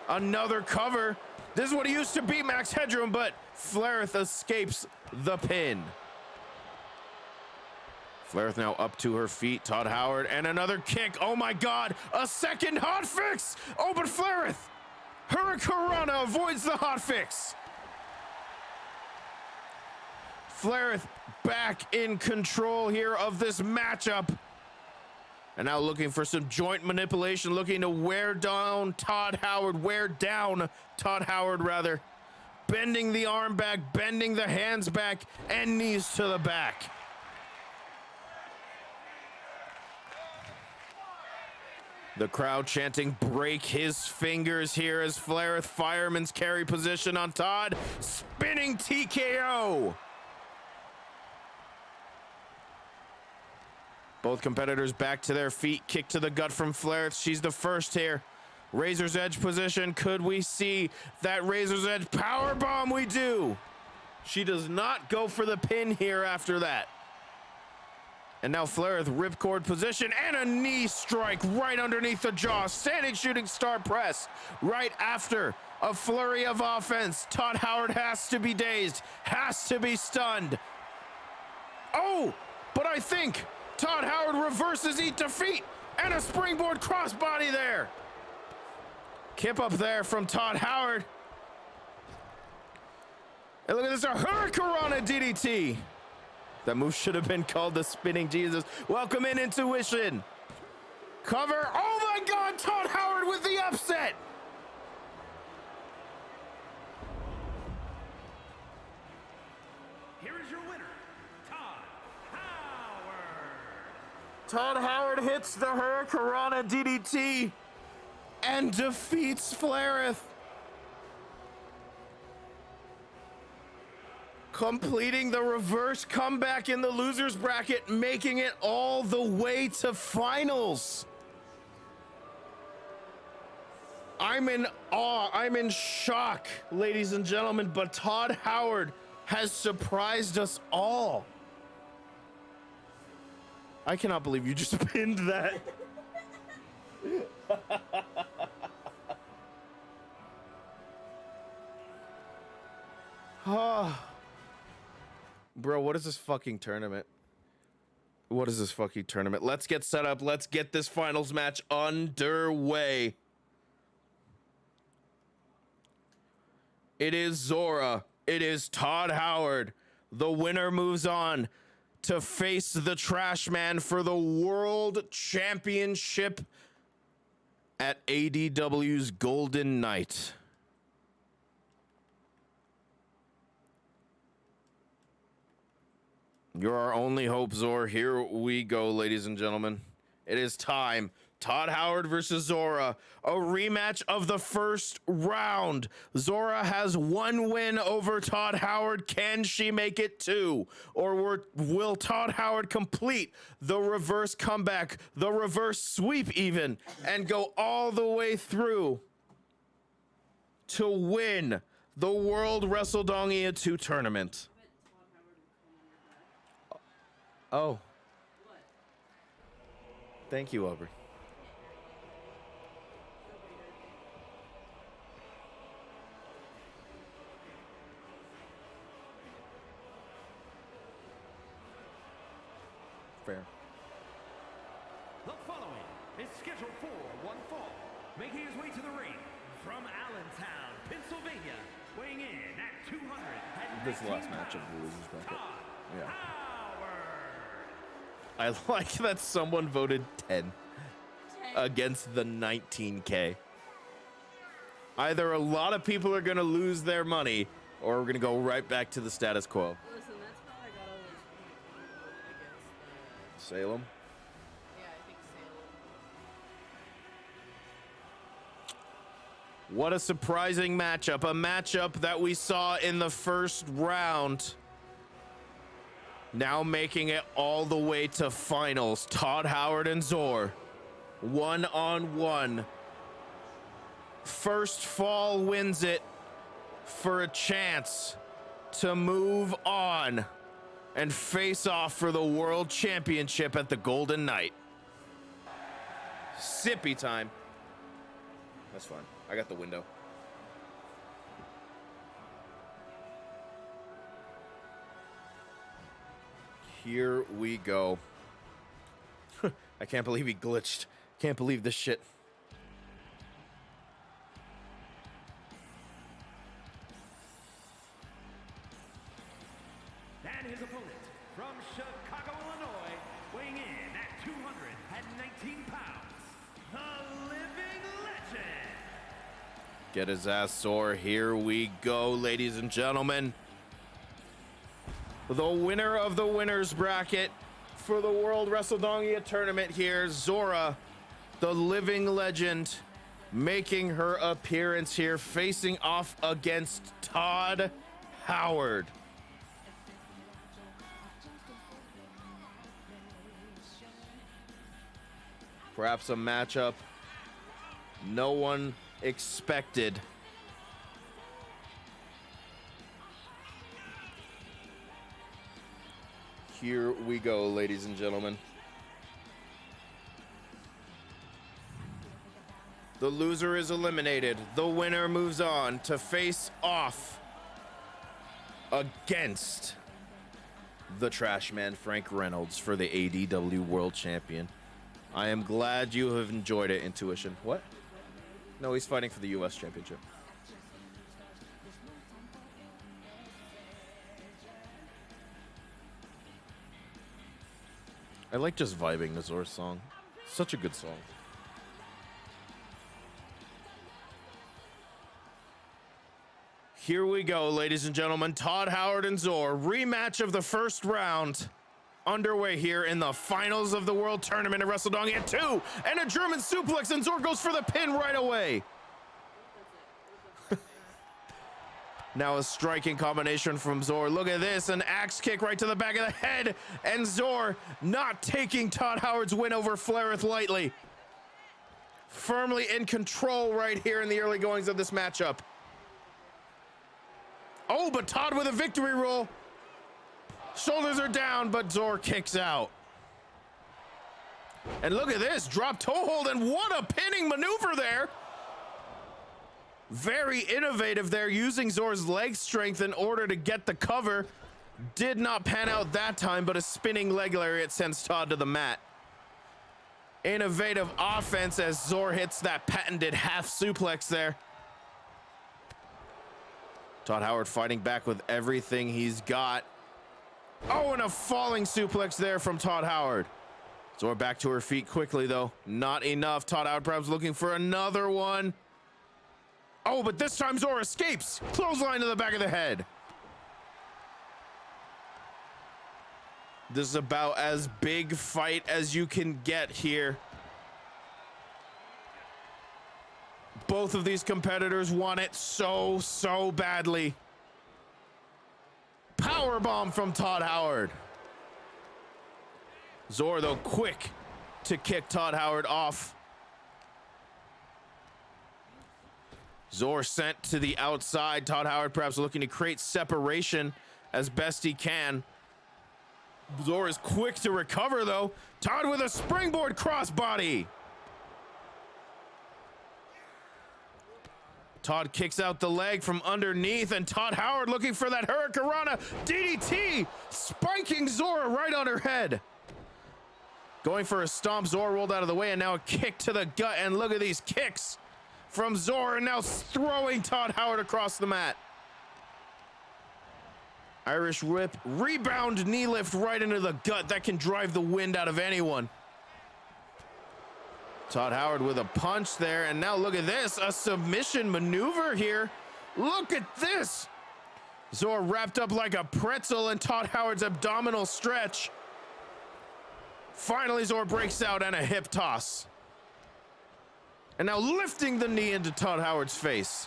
Another cover. This is what he used to be, Max Headroom, but Flareth escapes the pin. Flaireth now up to her feet. Todd Howard and another kick. Oh my God, a second hot fix. Oh, but Flaireth, Hurricanrana avoids the hot fix. Flaireth back in control here of this matchup. And now looking for some joint manipulation, looking to wear down Todd Howard, rather. Bending the arm back, bending the hands back, and knees to the back. The crowd chanting, break his fingers here as Flaireth fireman's carry position on Todd. Spinning TKO. Both competitors back to their feet. Kick to the gut from Flaireth. She's the first here. Razor's Edge position. Could we see that Razor's Edge power bomb? We do. She does not go for the pin here after that. And now Flaireth ripcord position and a knee strike right underneath the jaw. Standing shooting star press right after a flurry of offense. Todd Howard has to be dazed, has to be stunned. Oh, but I think Todd Howard reverses eat defeat and a springboard crossbody there. Kip up there from Todd Howard. And look at this, a Hurricanrana DDT. That move should have been called the Spinning Jesus. Welcome in, Intuition. Cover. Oh my God, Todd Howard with the upset. Here is your winner, Todd Howard. Todd Howard hits the Hurricanrana DDT and defeats Flaireth, completing the reverse comeback in the losers bracket, making it all the way to finals. I'm in awe, I'm in shock, ladies and gentlemen, but Todd Howard has surprised us all. I cannot believe you just pinned that. Oh. Bro, what is this fucking tournament? What is this fucking tournament? Let's get set up. Let's get this finals match underway. It is Zora. It is Todd Howard. The winner moves on to face the trash man for the world championship at ADW's Golden Night. You're our only hope, Zora. Here we go, ladies and gentlemen. It is time. Todd Howard versus Zora. A rematch of the first round. Zora has one win over Todd Howard. Can she make it two? Or will Todd Howard complete the reverse comeback, the reverse sweep even, and go all the way through to win the World Wrestledongia 2 tournament? Oh. Thank you, Aubrey. Fair. The following is scheduled for one fall, making his way to the ring from Allentown, Pennsylvania, weighing in at 200. This is the last match of the losers bracket. Todd Yeah. Howard. I like that someone voted 10 against the 19K. Either a lot of people are going to lose their money, or we're going to go right back to the status quo. Listen, that's how I got all those points against Salem? yeah, I think Salem. What a surprising matchup. A matchup that we saw in the first round. Now making it all the way to finals. Todd Howard and Zor. 1-on-1. First fall wins it for a chance to move on and face off for the world championship at the Golden Night. Sippy time. That's fine. I got the window. Here we go. I can't believe he glitched. Can't believe this shit. And his opponent from Chicago, Illinois, weighing in at 219 pounds, the Living Legend. Get his ass sore. Here we go, ladies and gentlemen. The winner of the winner's bracket for the World Wrestledongia tournament here, Zora, the Living Legend, making her appearance here, facing off against Todd Howard. Perhaps a matchup no one expected. Here we go, ladies and gentlemen. The loser is eliminated. The winner moves on to face off against the trash man, Frank Reynolds, for the ADW World Champion. I am glad you have enjoyed it, Intuition. What? No, he's fighting for the US Championship. I like just vibing to Zor's song. Such a good song. Here we go, ladies and gentlemen. Todd Howard and Zor, rematch of the first round, underway here in the finals of the World Tournament at Wrestledongia 2, and a German suplex, and Zor goes for the pin right away. Now a striking combination from Zor. Look at this, an axe kick right to the back of the head, and Zor not taking Todd Howard's win over Flareth lightly. Firmly in control right here in the early goings of this matchup. Oh, but Todd with a victory roll. Shoulders are down, but Zor kicks out. And look at this, drop toe hold, and what a pinning maneuver there. Very innovative there, using Zor's leg strength in order to get the cover. Did not pan out that time, but a spinning leg lariat sends Todd to the mat. Innovative offense as Zor hits that patented half suplex there. Todd Howard fighting back with everything he's got. Oh, and a falling suplex there from Todd Howard. Zor back to her feet quickly, though. Not enough. Todd Howard perhaps looking for another one. Oh, but this time Zor escapes. Clothesline to the back of the head. This is about as big fight as you can get here. Both of these competitors want it so badly. Powerbomb from Todd Howard. Zor, though, quick to kick Todd Howard off. Zor sent to the outside. Todd Howard perhaps looking to create separation as best he can. Zor is quick to recover, though. Todd with a springboard crossbody. Todd kicks out the leg from underneath, and Todd Howard looking for that Hurricanrana DDT, spiking Zor right on her head. Going for a stomp, Zor rolled out of the way, and now a kick to the gut, and look at these kicks from Zor, and now throwing Todd Howard across the mat. Irish whip, rebound knee lift right into the gut. That can drive the wind out of anyone. Todd Howard with a punch there, and now look at this, a submission maneuver here. Look at this. Zor wrapped up like a pretzel in Todd Howard's abdominal stretch. Finally, Zor breaks out and a hip toss. And now lifting the knee into Todd Howard's face.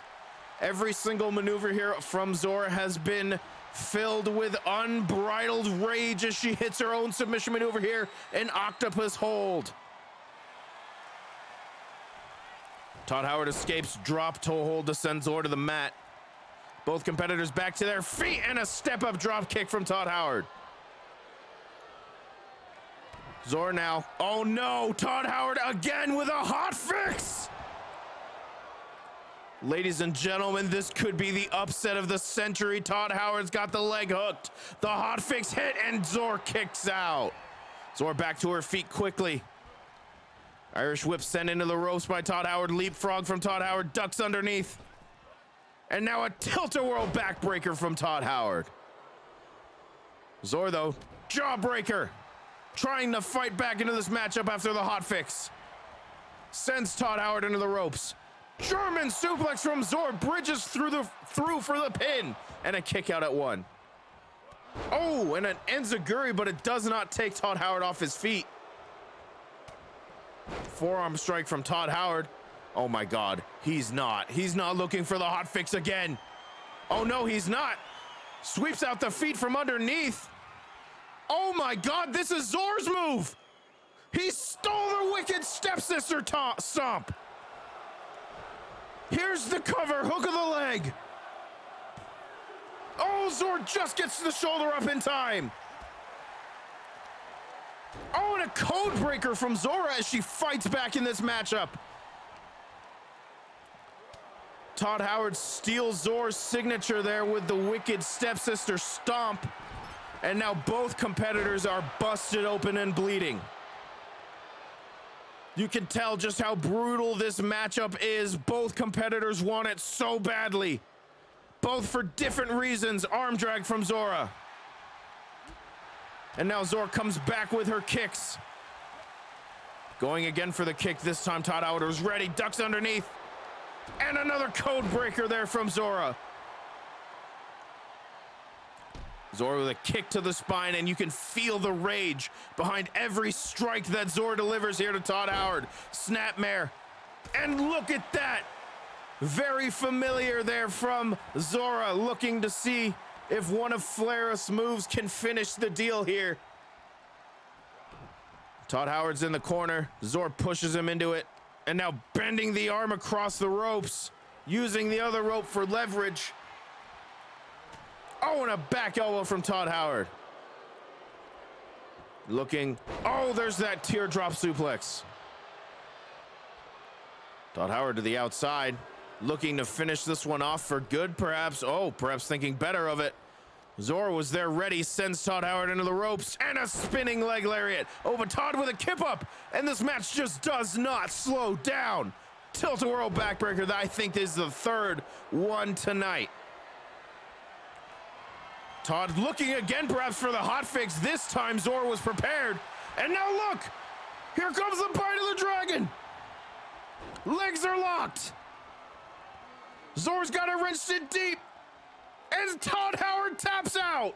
Every single maneuver here from Zor has been filled with unbridled rage as she hits her own submission maneuver here, an octopus hold. Todd Howard escapes, drop toe hold to send Zor to the mat. Both competitors back to their feet, and a step-up drop kick from Todd Howard. Zor now. Oh no, Todd Howard again with a hot fix. Ladies and gentlemen, this could be the upset of the century. Todd Howard's got the leg hooked. The hot fix hit, and Zor kicks out. Zor back to her feet quickly. Irish whip sent into the ropes by Todd Howard. Leapfrog from Todd Howard. Ducks underneath. And now a tilt-a-whirl backbreaker from Todd Howard. Zor, though, jawbreaker. Trying to fight back into this matchup after the hotfix. Sends Todd Howard into the ropes. German suplex from Zor. Bridges through for the pin. And a kick out at 1. Oh, and an enziguri, but it does not take Todd Howard off his feet. Forearm strike from Todd Howard. Oh my God, he's not looking for the hotfix again. Oh no, he's not. Sweeps out the feet from underneath. Oh my God, this is Zor's move. He stole the wicked stepsister stomp. Here's the cover, hook of the leg. Oh, Zor just gets the shoulder up in time. Oh, and a code breaker from Zora as she fights back in this matchup. Todd Howard steals Zor's signature there with the wicked stepsister stomp. And now both competitors are busted open and bleeding. You can tell just how brutal this matchup is. Both competitors want it so badly. Both for different reasons. Arm drag from Zora. And now Zor comes back with her kicks. Going again for the kick. This time Todd Howard was ready. Ducks underneath. And another code breaker there from Zora. Zora with a kick to the spine, and you can feel the rage behind every strike that Zora delivers here to Todd Howard. Snapmare. And look at that. Very familiar there from Zora, looking to see if one of Flair's moves can finish the deal here. Todd Howard's in the corner. Zor pushes him into it. And now bending the arm across the ropes, using the other rope for leverage. Oh, and a back elbow from Todd Howard. Looking, oh, there's that teardrop suplex. Todd Howard to the outside, looking to finish this one off for good, perhaps. Oh, perhaps thinking better of it. Zor was there ready, sends Todd Howard into the ropes, and a spinning leg lariat. Oh, but Todd with a kip up, and this match just does not slow down. Tilt-a-whirl backbreaker that I think is the third one tonight. Todd looking again perhaps for the hotfix. This time Zor was prepared. And now look, here comes the bite of the dragon. Legs are locked. Zor's got it wrenched in deep. And Todd Howard taps out.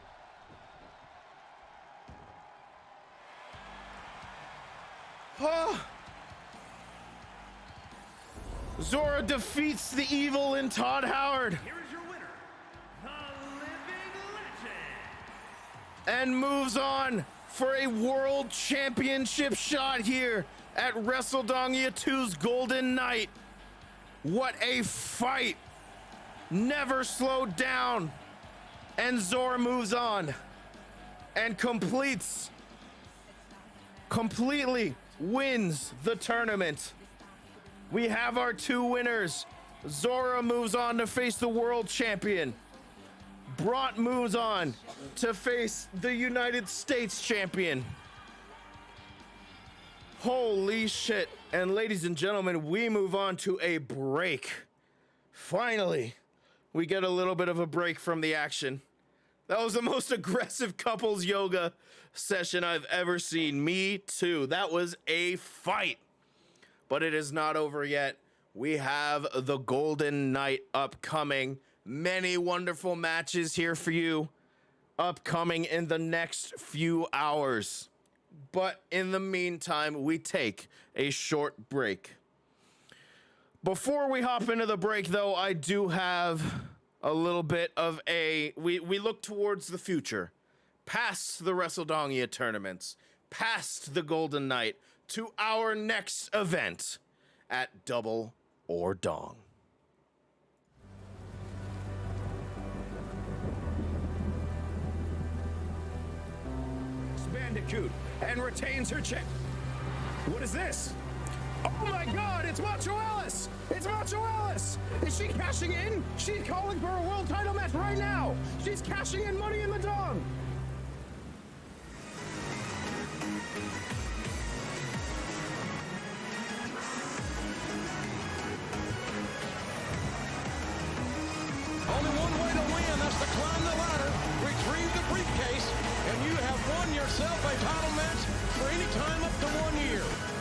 Zora defeats the evil in Todd Howard. Here is your winner, the Living Legend. And moves on for a world championship shot here at Wrestledongia 2's Golden Night. What a fight. Never slowed down. And Zora moves on and completely wins the tournament. We have our two winners. Zora moves on to face the world champion. Brought moves on to face the United States champion. Holy shit. And ladies and gentlemen, we move on to a break. Finally, we get a little bit of a break from the action. That was the most aggressive couples yoga session I've ever seen. Me too. That was a fight. But it is not over yet. We have the Golden Night upcoming. Many wonderful matches here for you upcoming in the next few hours. But in the meantime, we take a short break. Before we hop into the break, though, I do have a little bit of we look towards the future, past the Wrestledongia tournaments, past the Golden Night, to our next event at Double or Dong. Bandicoot and retains her check. What is this? Oh my God, it's Macho Alice! It's Macho Alice! Is she cashing in? She's calling for a world title match right now! She's cashing in Money in the Dong! briefcase, and you have won yourself a title match for any time up to 1 year.